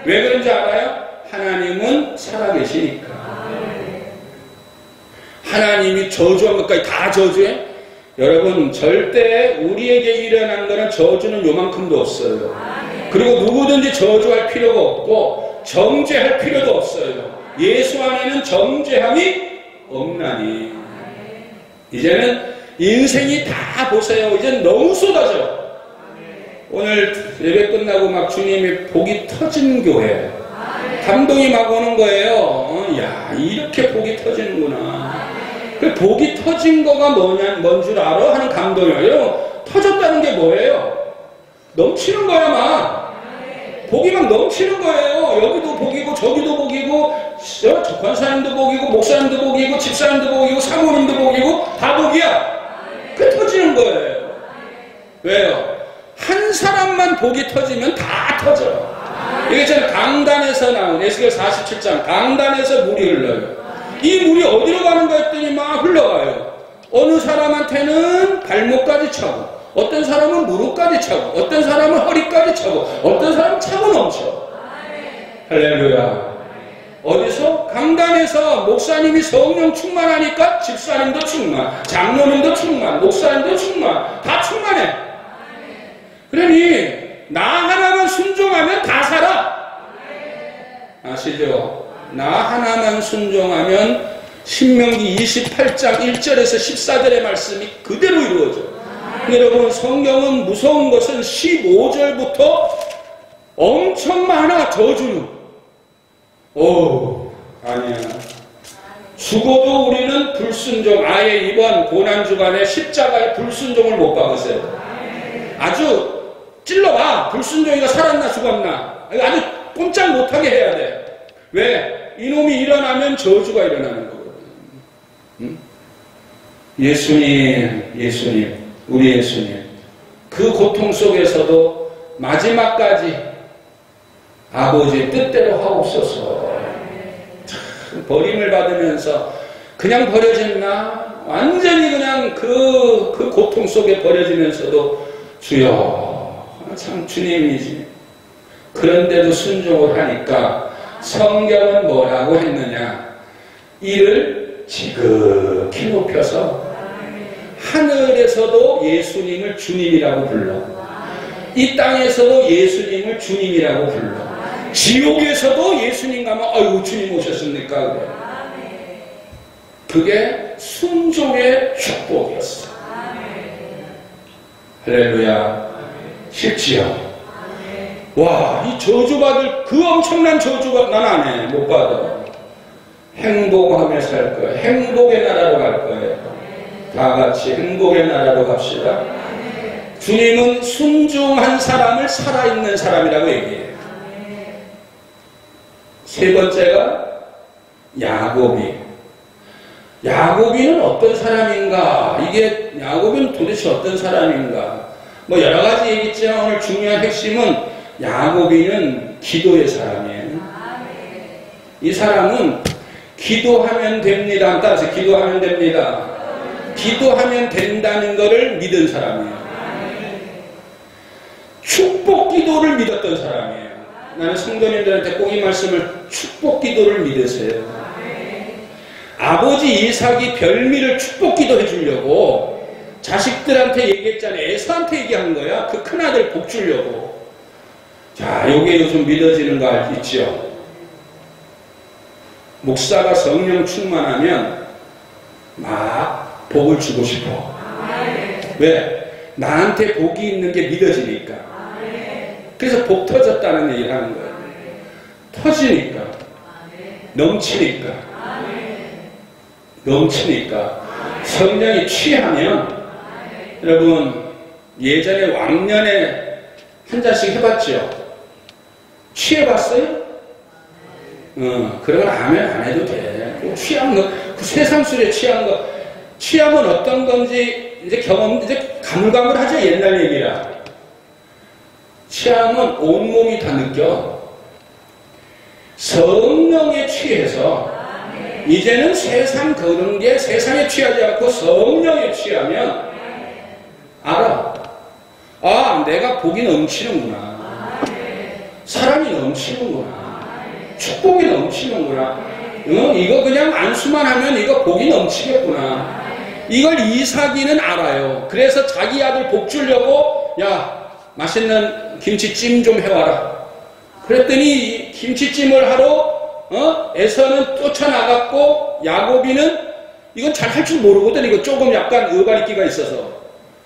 왜 그런지 알아요? 하나님은 살아계시니까. 하나님이 저주한 것까지 다 저주해? 여러분, 절대 우리에게 일어난 거는 저주는 요만큼도 없어요. 그리고 누구든지 저주할 필요가 없고 정죄할 필요도 없어요. 예수 안에는 정죄함이 없나니. 이제는 인생이 다 보세요. 이제는 너무 쏟아져. 오늘 예배 끝나고 막 주님이 복이 터진 교회. 감동이 막 오는 거예요. 야, 이렇게 복이 터지는구나. 그 복이 터진 거가 뭔 줄 알아? 하는 감동이에요. 여러분, 터졌다는 게 뭐예요? 넘치는 거야, 막. 복이 막 넘치는 거예요. 여기도 복이고, 저기도 복이고, 권사님도 복이고, 목사님도 복이고, 집사님도 복이고, 사모님도 복이고, 다 복이야. 그게 터지는 거예요. 왜요? 한 사람만 복이 터지면 다 터져. 이게 저는 강단에서 나온 에스겔 47장, 강단에서 물이 흘러요. 이 물이 어디로 가는가 했더니 막 흘러가요. 어느 사람한테는 발목까지 차고, 어떤 사람은 무릎까지 차고, 어떤 사람은 허리까지 차고, 어떤 사람은 차고 넘쳐. 할렐루야. 어디서? 강단에서 목사님이 성령 충만하니까 집사님도 충만, 장로님도 충만, 목사님도 충만, 다 충만해. 그러니 나 하나만 순종하면 다 살아. 아시죠? 나 하나만 순종하면 신명기 28장 1절에서 14절의 말씀이 그대로 이루어져. 여러분, 성경은 무서운 것은 15절부터 엄청 많아. 저주는. 오, 아니야. 죽어도 우리는 불순종, 아예 이번 고난주간에 십자가의 불순종을 못 박으세요. 아주 찔러봐. 불순종이가 살았나 죽었나. 아주 꼼짝 못하게 해야 돼. 왜? 이놈이 일어나면 저주가 일어나는 거거든. 응? 예수님, 우리 예수님. 그 고통 속에서도 마지막까지 아버지의 뜻대로 하옵소서. 참 버림을 받으면서 그냥 버려졌나? 완전히 그냥 그 고통 속에 버려지면서도 주여, 참 주님이지. 그런데도 순종을 하니까 성경은 뭐라고 했느냐? 이를 지극히 높여서 하늘에서도 예수님을 주님이라고 불러, 이 땅에서도 예수님을 주님이라고 불러, 지옥에서도 예수님 가면 아이고 주님 오셨습니까? 그래. 그게 순종의 축복이었어. 할렐루야. 실지요. 와, 이 저주받을 그 엄청난 저주가 난 안 해. 못 받아. 행복하며 살 거예요. 행복의 나라로 갈 거예요. 다 같이 행복의 나라로 갑시다. 주님은 순종한 사람을 살아있는 사람이라고 얘기해요. 세 번째가 야곱이는 어떤 사람인가? 이게 야곱이는 도대체 어떤 사람인가? 뭐 여러 가지 얘기했지만 오늘 중요한 핵심은 야곱이는 기도의 사람이에요. 이 사람은 기도하면 됩니다. 따라서 기도하면 됩니다. 기도하면 된다는 것을 믿은 사람이에요. 축복 기도를 믿었던 사람이에요. 나는 성도님들한테 꼭 이 말씀을 축복 기도를 믿으세요. 아버지 이삭이 별미를 축복 기도해 주려고 자식들한테 얘기했잖아요. 에서한테 얘기한 거야. 그 큰아들 복 주려고. 자, 요게 요즘 믿어지는 거 있죠? 목사가 성령 충만하면 막 복을 주고 싶어. 왜? 나한테 복이 있는 게 믿어지니까. 그래서 복 터졌다는 얘기를 하는 거예요. 터지니까. 넘치니까. 성령이 취하면, 여러분 예전에 왕년에 한 잔씩 해봤죠? 취해봤어요? 그러면 아멘 안 해도 돼. 취한 거, 그 세상술에 취한 거, 취하면 어떤 건지 이제 이제 가물가물하죠. 옛날 얘기라. 취하면 온몸이 다 느껴. 성령에 취해서 이제는 세상 그런 게 세상에 취하지 않고 성령에 취하면 알아. 아, 내가 복이 넘치는구나. 사랑이 넘치는구나. 축복이 넘치는구나. 이거 그냥 안수만 하면 이거 복이 넘치겠구나. 이걸 이삭이는 알아요. 그래서 자기 아들 복 주려고, 야, 맛있는 김치찜 좀 해와라. 그랬더니 김치찜을 하러 에서는 쫓아나갔고, 야곱이는 이건 잘 할 줄 모르거든. 이거 조금 약간 의바리끼가 있어서.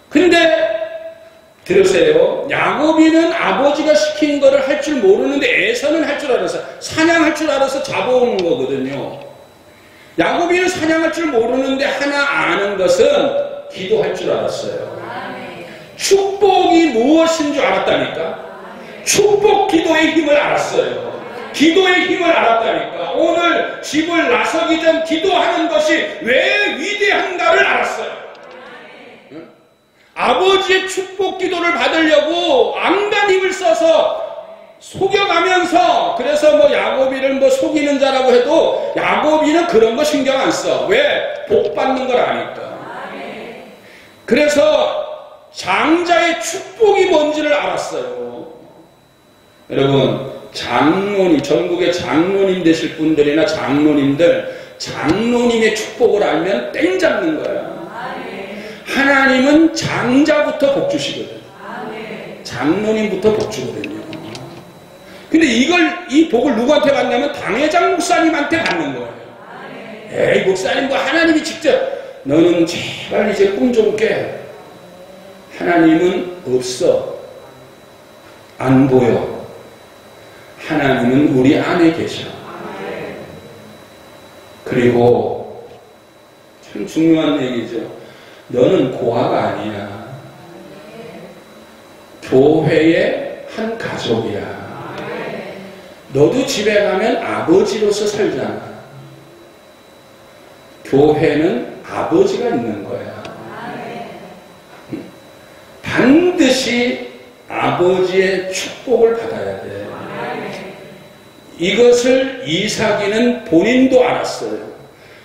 근데 들으세요. 야곱이는 아버지가 시킨 거를 할 줄 모르는데 에서는 할 줄 알아서, 사냥할 줄 알아서 잡아오는 거거든요. 야곱이는 사냥할 줄 모르는데 하나 아는 것은 기도할 줄 알았어요. 축복이 무엇인 줄 알았다니까. 축복 기도의 힘을 알았어요. 기도의 힘을 알았다니까. 오늘 집을 나서기 전 기도하는 것이 왜 위대한가를 알았어요. 응? 아버지의 축복 기도를 받으려고 안간 힘을 써서 속여가면서, 그래서 뭐 야곱이를 뭐 속이는 자라고 해도 야곱이는 그런 거 신경 안 써. 왜? 복 받는 걸 아니까. 그래서 장자의 축복이 뭔지를 알았어요. 여러분, 전국의 장로님 되실 분들이나 장로님들, 장로님의 축복을 알면 땡 잡는 거야. 하나님은 장자부터 복 주시거든. 장로님부터 복 주거든요. 근데 이 복을 누구한테 받냐면 당회장 목사님한테 받는 거예요. 에이, 목사님, 뭐 하나님이 직접, 너는 제발 이제 꿈 좀 깨. 하나님은 없어. 안 보여. 하나님은 우리 안에 계셔. 그리고 참 중요한 얘기죠. 너는 고아가 아니야. 교회의 한 가족이야. 너도 집에 가면 아버지로서 살잖아. 교회는 아버지가 있는 거야. 반드시 아버지의 축복을 받아야 돼. 이것을 이삭이는 본인도 알았어요.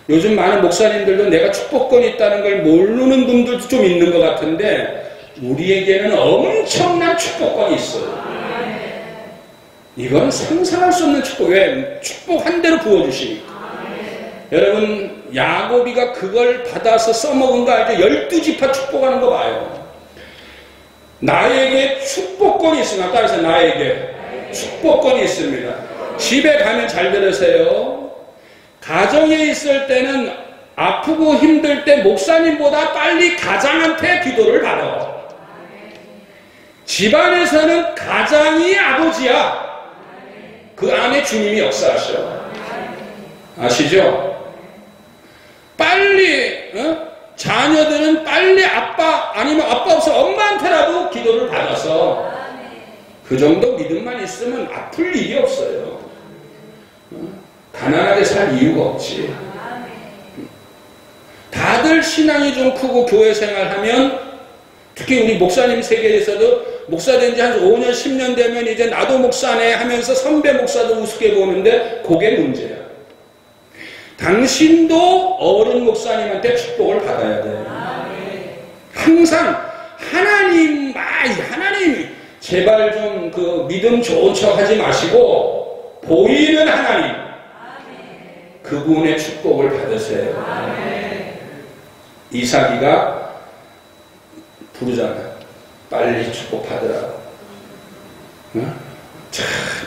요즘 많은 목사님들도 내가 축복권이 있다는 걸 모르는 분들도 좀 있는 것 같은데 우리에게는 엄청난 축복권이 있어요. 이건 상상할 수 없는 축복. 왜? 축복 한 대로 부어주시니까. 여러분 야곱이가 그걸 받아서 써먹은 거 알죠? 12지파 축복하는 거 봐요. 나에게 축복권이 있습니다. 따라서 나에게 축복권이 있습니다. 집에 가면 잘 들으세요. 가정에 있을 때는 아프고 힘들 때 목사님보다 빨리 가장한테 기도를 받아. 집안에서는 가장이 아버지야. 그 안에 주님이 역사하셔. 아시죠? 빨리 자녀들은 빨리 아빠 아니면 아빠 없어 엄마한테라도 기도를 받아서 그 정도 믿음만 있으면 아플 일이 없어요. 가난하게 살 이유가 없지. 다들 신앙이 좀 크고 교회 생활하면 특히 우리 목사님 세계에서도 목사 된 지 한 5년 10년 되면 이제 나도 목사네 하면서 선배 목사도 우습게 보는데 그게 문제야. 당신도 어른 목사님한테 축복을 받아야 돼요. 항상 하나님 제발 좀 그 믿음 좋은 척 하지 마시고 보이는 하나님 그분의 축복을 받으세요. 이삭이가 부르잖아요. 빨리 축복 받으라고.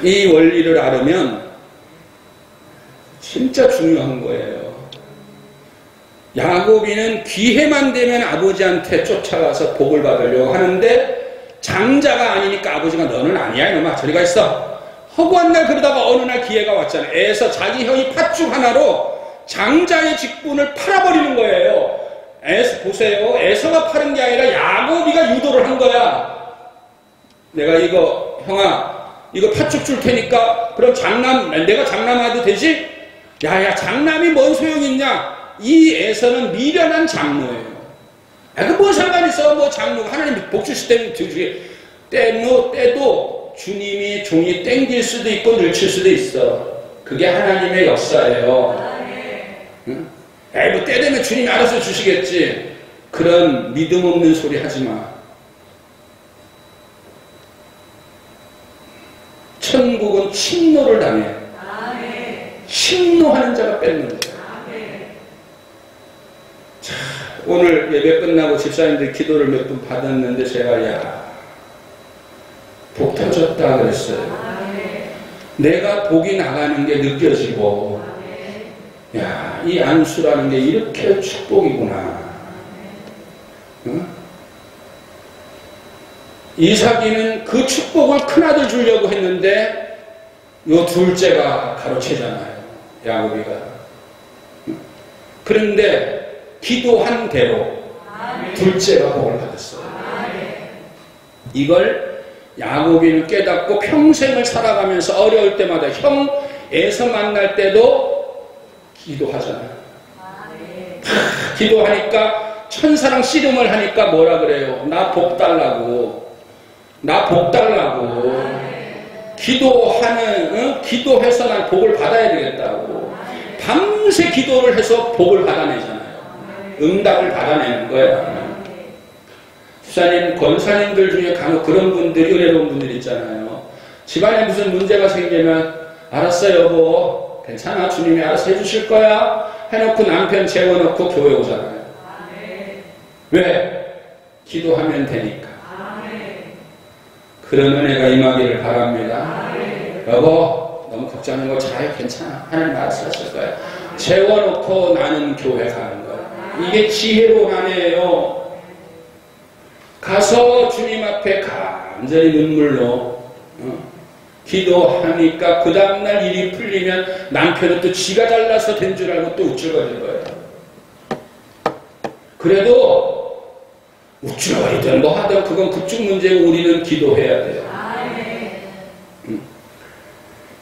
이 원리를 알으면 진짜 중요한 거예요. 야곱이는 기회만 되면 아버지한테 쫓아가서 복을 받으려고 하는데 장자가 아니니까 아버지가 너는 아니야 이놈아 저리가 있어. 허구한 날 그러다가 어느 날 기회가 왔잖아. 에서 자기 형이 팥죽 하나로 장자의 직분을 팔아버리는 거예요. 에서 보세요. 에서가 파는 게 아니라 야곱이가 유도를 한 거야. 내가 이거 형아 이거 팥죽 줄 테니까 그럼 내가 장남해도 되지? 야야 장남이 뭔 소용이 있냐? 이 에서는 미련한 장로예요. 그 뭔 상관 있어? 뭐 장로가 하나님 복 주실 때는 주지. 때도 주님이 종이 땡길 수도 있고 늘칠 수도 있어. 그게 하나님의 역사예요. 뭐 때 되면 주님이 알아서 주시겠지. 그런 믿음 없는 소리 하지 마. 천국은 침노를 당해. 침노하는 자가 뺏는 거야. 자, 오늘 예배 끝나고 집사님들 기도를 몇 분 받았는데 제가 복 터졌다 그랬어요. 내가 복이 나가는 게 느껴지고 이 안수라는 게 이렇게 축복이구나. 이삭이는 그 축복을 큰아들 주려고 했는데 요 둘째가 가로채잖아요. 야곱이가. 그런데 기도한 대로 둘째가 복을 받았어요. 이걸 야곱이는 깨닫고 평생을 살아가면서 어려울 때마다 형 에서 만날 때도 기도하잖아요. 기도하니까 천사랑 씨름을 하니까 뭐라 그래요? 나 복 달라고. 나 복 달라고. 기도해서 난 복을 받아야 되겠다고. 밤새 기도를 해서 복을 받아내잖아요. 응답을 받아내는 거예요. 집사님, 권사님들 중에 간혹 그런 분들이 은혜로운 분들 있잖아요. 집안에 무슨 문제가 생기면 알았어 여보 괜찮아 주님이 알아서 해주실 거야 해놓고 남편 재워놓고 교회 오잖아요. 왜? 기도하면 되니까. 그런 은혜가 임하기를 바랍니다. 여보 너무 걱정하는 거 잘 괜찮아 하나님 알아서 하실 거야. 재워놓고 나는 교회 가는 거야. 이게 지혜로운 아내예요. 가서 주님 앞에 간절히 눈물로 기도하니까 그 다음날 일이 풀리면 남편은 또 지가 잘나서 된 줄 알고 또 우쭐거릴 거예요. 그래도 우쭐거리든 뭐 하든 그건 그쪽 문제고 우리는 기도해야 돼요.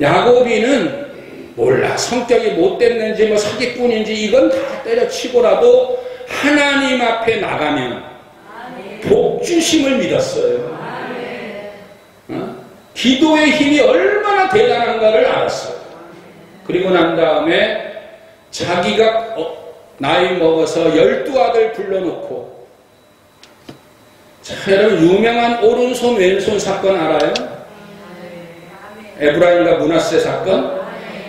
야곱이는 몰라 성격이 못됐는지 뭐 사기꾼인지 이건 다 때려치고라도 하나님 앞에 나가면 복주심을 믿었어요. 기도의 힘이 얼마나 대단한가를 알았어요. 그리고 난 다음에 자기가 나이 먹어서 12아들 불러놓고, 자, 여러분 유명한 오른손 왼손 사건 알아요? 에브라임과 므낫세 사건.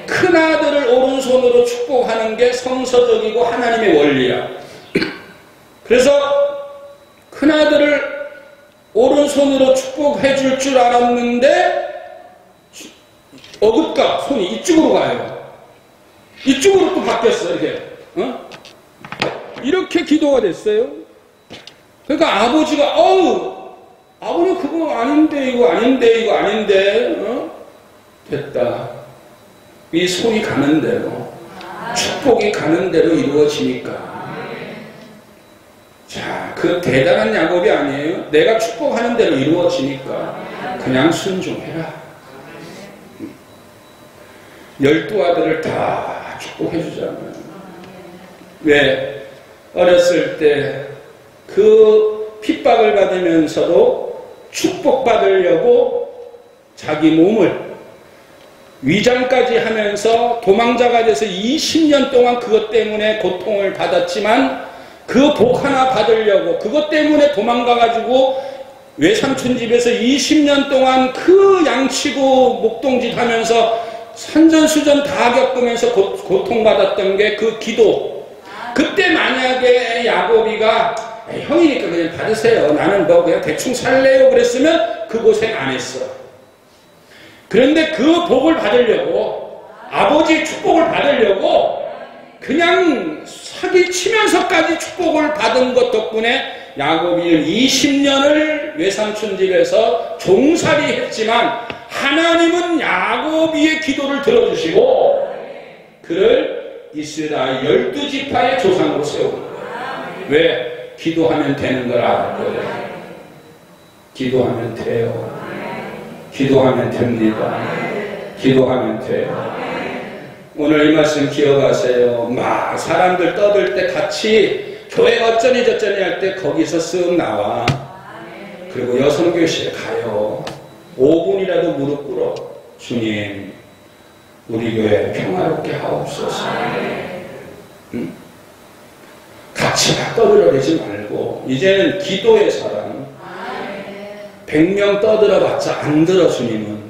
큰아들을 오른손으로 축복하는 게 성서적이고 하나님의 원리야. 그래서 큰아들을 오른손으로 축복해 줄 줄 알았는데 어긋가 손이 이쪽으로 가요. 이쪽으로 또 바뀌었어. 이렇게 기도가 됐어요. 그러니까 아버지가 아버님 그거 아닌데 이거 아닌데 됐다. 이 손이 가는 대로, 축복이 가는 대로 이루어지니까. 자, 그 대단한 야곱이 아니에요. 내가 축복하는 대로 이루어지니까 그냥 순종해라. 12아들을 다 축복해 주잖아요. 왜? 어렸을 때 그 핍박을 받으면서도 축복받으려고 자기 몸을 위장까지 하면서 도망자가 돼서 20년 동안 그것 때문에 고통을 받았지만 그 복 하나 받으려고 그것 때문에 도망가가지고 외삼촌 집에서 20년 동안 그 양치고 목동짓 하면서 산전수전 다 겪으면서 고통받았던 게 그 기도. 그때 만약에 야곱이가 형이니까 그냥 받으세요. 나는 뭐 그냥 대충 살래요. 그랬으면 그 고생 안 했어. 그런데 그 복을 받으려고, 아버지의 축복을 받으려고 그냥 사기치면서까지 축복을 받은 것 덕분에 야곱이는 20년을 외삼촌 집에서 종살이 했지만 하나님은 야곱이의 기도를 들어주시고 그를 이스라엘 12지파의 조상으로 세우는 거예요. 왜? 기도하면 되는 걸 알았거든요. 기도하면 돼요. 기도하면 됩니다. 기도하면 돼요. 오늘 이 말씀 기억하세요. 막 사람들 떠들 때 같이 교회 어쩌니 저쩌니 할 때 거기서 쓱 나와. 그리고 여성교실에 가요. 5분이라도 무릎 꿇어. 주님, 우리 교회 평화롭게 하옵소서. 응? 같이 막 떠들어대지 말고 이제는 기도의 사람. 100명 떠들어봤자 안 들어. 주님은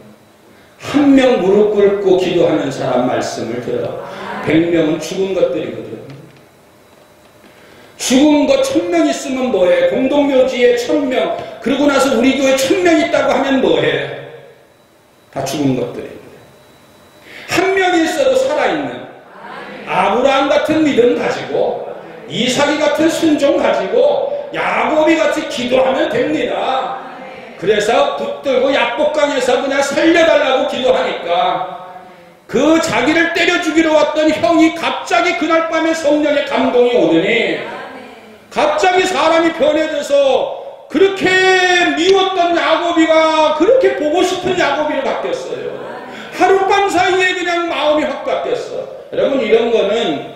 한 명 무릎 꿇고 기도하는 사람 말씀을 들어. 100명은 죽은 것들이거든. 죽은 거 1000명 있으면 뭐해? 공동묘지에 1000명, 그러고 나서 우리 교회 1000명 있다고 하면 뭐해? 다 죽은 것들인데. 한 명이 있어도 살아있는 아브라함 같은 믿음 가지고, 이삭이 같은 순종 가지고, 야곱이 같이 기도하면 됩니다. 그래서 붙들고 약복강에서 그냥 살려달라고 기도하니까 그 자기를 때려 죽이러 왔던 형이 갑자기 그날 밤에 성령의 감동이 오더니 갑자기 사람이 변해져서 그렇게 미웠던 야곱이가 그렇게 보고 싶은 야곱이로 바뀌었어요. 하룻밤 사이에 그냥 마음이 확 바뀌었어. 여러분, 이런 거는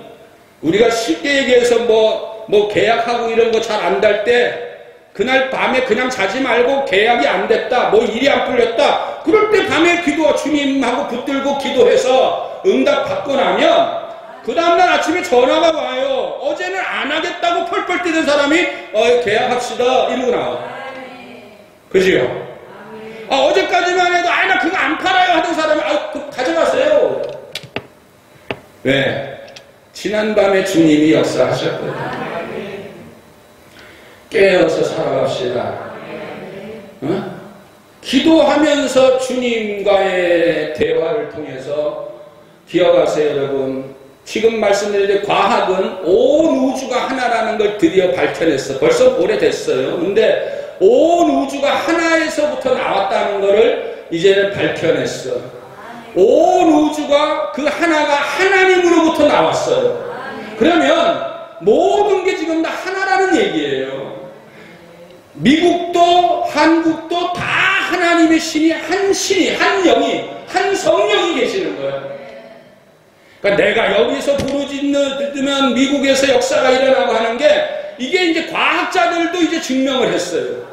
우리가 쉽게 얘기해서 뭐 계약하고 이런 거 잘 안 될 때 그날 밤에 그냥 자지 말고 계약이 안 됐다, 뭐 일이 안 풀렸다, 그럴 때 밤에 기도 주님하고 붙들고 기도해서 응답 받고 나면 그 다음날 아침에 전화가 와요. 어제는 안 하겠다고 펄펄 뛰는 사람이 계약합시다 이러고 나와. 그지요? 어제까지만 해도 나 그거 안 팔아요 하던 사람이 그거 가져가세요. 왜? 지난밤에 주님이 역사하셨거든요. 깨어서 살아갑시다. 기도하면서 주님과의 대화를 통해서 기억하세요, 여러분. 지금 말씀드린 과학은 온 우주가 하나라는 걸 드디어 밝혀냈어. 벌써 오래됐어요. 근데 온 우주가 하나에서부터 나왔다는 것을 이제는 밝혀냈어. 온 우주가 그 하나가 하나님으로부터 나왔어요. 그러면 모든 게 지금 다 하나라는 얘기예요. 미국도 한국도 다 하나님의 신이 한 영이, 한 성령이 계시는 거예요. 그러니까 내가 여기서 부르짖으면 미국에서 역사가 일어나고 하는 게 이게 이제 과학자들도 이제 증명을 했어요.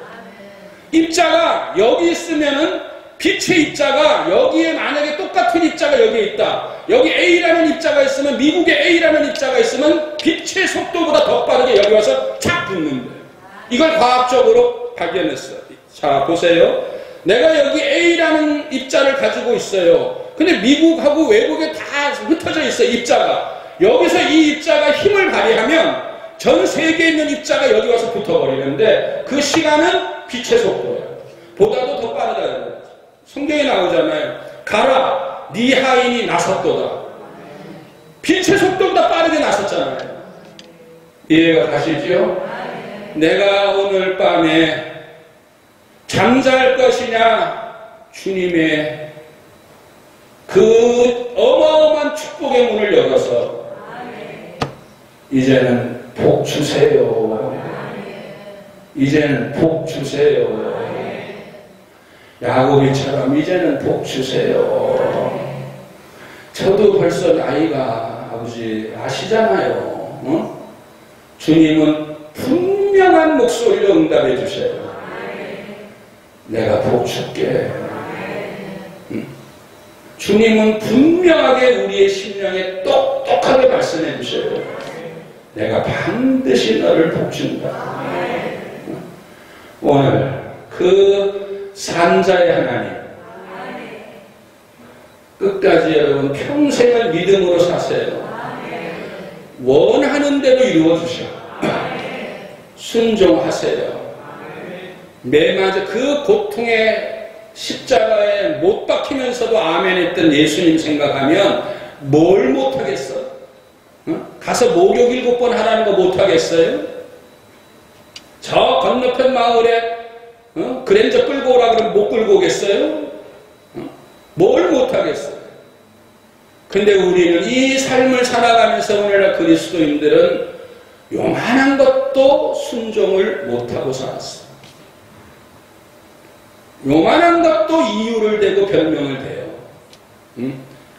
입자가 여기 있으면은 빛의 입자가 여기에 만약에 똑같은 입자가 여기에 있다. 여기 A라는 입자가 있으면 미국에 A라는 입자가 있으면 빛의 속도보다 더 빠르게 여기 와서 착 붙는 거예요. 이걸 과학적으로 발견했어요. 자 보세요. 내가 여기 A라는 입자를 가지고 있어요. 근데 미국하고 외국에 다 흩어져 있어요. 입자가. 여기서 이 입자가 힘을 발휘하면 전 세계에 있는 입자가 여기 와서 붙어버리는데 그 시간은 빛의 속도예요. 보다도 더 빠르다. 성경에 나오잖아요. 가라 네 하인이 나섰도다. 빛의 속도보다 빠르게 나섰잖아요. 이해가 가시죠? 내가 오늘 밤에 잠잘 것이냐 주님의 그 어마어마한 축복의 문을 열어서 이제는 복 주세요. 이제는 복 주세요. 야곱이처럼 이제는 복 주세요. 저도 벌써 나이가 아버지 아시잖아요. 어? 주님은 분명한 목소리로 응답해 주셔요. 내가 복 줄게. 주님은 분명하게 우리의 심령에 똑똑하게 말씀해 주셔요. 내가 반드시 너를 복 준다. 오늘 그 산자의 하나님 끝까지 여러분 평생을 믿음으로 사세요. 원하는 대로 이루어주셔. 순종하세요. 매맞아 그 고통의 십자가에 못 박히면서도 아멘 했던 예수님 생각하면 뭘 못하겠어? 가서 목욕 7번 하라는 거 못하겠어요? 저 건너편 마을에 그랜저 끌고 오라 그러면 못 끌고 오겠어요? 뭘 못하겠어요? 근데 우리는 이 삶을 살아가면서 오늘날 그리스도인들은 요만한 것도 순종을 못하고 살았어. 요만한 것도 이유를 대고 별명을 대요.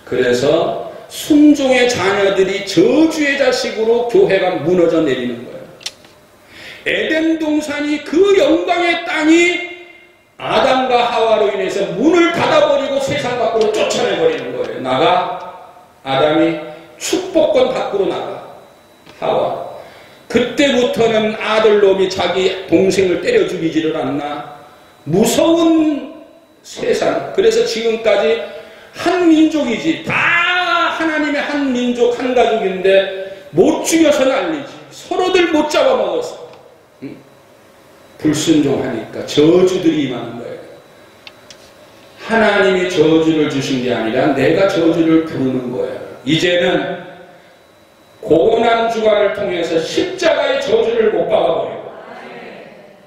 그래서 순종의 자녀들이 저주의 자식으로 교회가 무너져 내리는 거예요. 에덴 동산이 그 영광의 땅이 아담과 하와로 인해서 문을 닫아버리고 세상 밖으로 쫓아내버리는 거예요. 나가. 아담이 축복권 밖으로 나가. 하와. 그때부터는 아들놈이 자기 동생을 때려 죽이지를 않나. 무서운 세상. 그래서 지금까지 한 민족이지. 다 하나님의 한 민족, 한 가족인데 못 죽여서 난리지. 서로들 못 잡아먹었어. 불순종하니까 저주들이 임하는 거예요. 하나님이 저주를 주신 게 아니라 내가 저주를 부르는 거예요. 이제는 고난 주간을 통해서 십자가의 저주를 못 박아버리고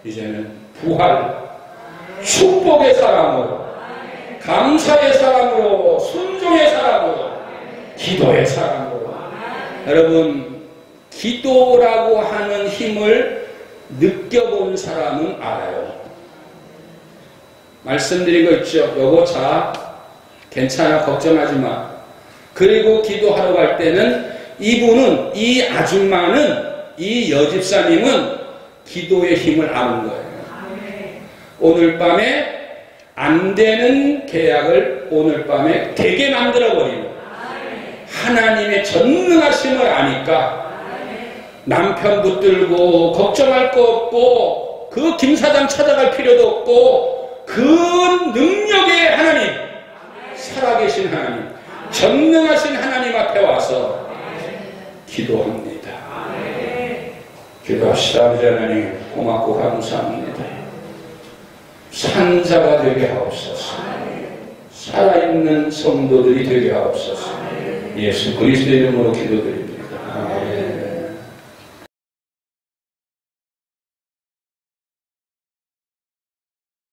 이제는 부활, 축복의 사람으로, 감사의 사람으로, 순종의 사람으로, 기도의 사람으로. 여러분, 기도라고 하는 힘을 느껴본 사람은 알아요. 말씀드린 거 있죠. 여보 자 괜찮아 걱정하지 마. 그리고 기도하러 갈 때는 이분은, 이 아줌마는, 이 여집사님은 기도의 힘을 아는 거예요. 오늘 밤에 안 되는 계약을 오늘 밤에 되게 만들어버리는 하나님의 전능하심을 아니까 남편 붙들고 걱정할 거 없고 그 김사장 찾아갈 필요도 없고 그 능력의 하나님, 살아계신 하나님, 전능하신 하나님 앞에 와서 기도합니다. 기도합시다. 아버지 하나님 고맙고 감사합니다. 산자가 되게 하옵소서. 살아있는 성도들이 되게 하옵소서. 예수 그리스도의 이름으로 기도드립니다.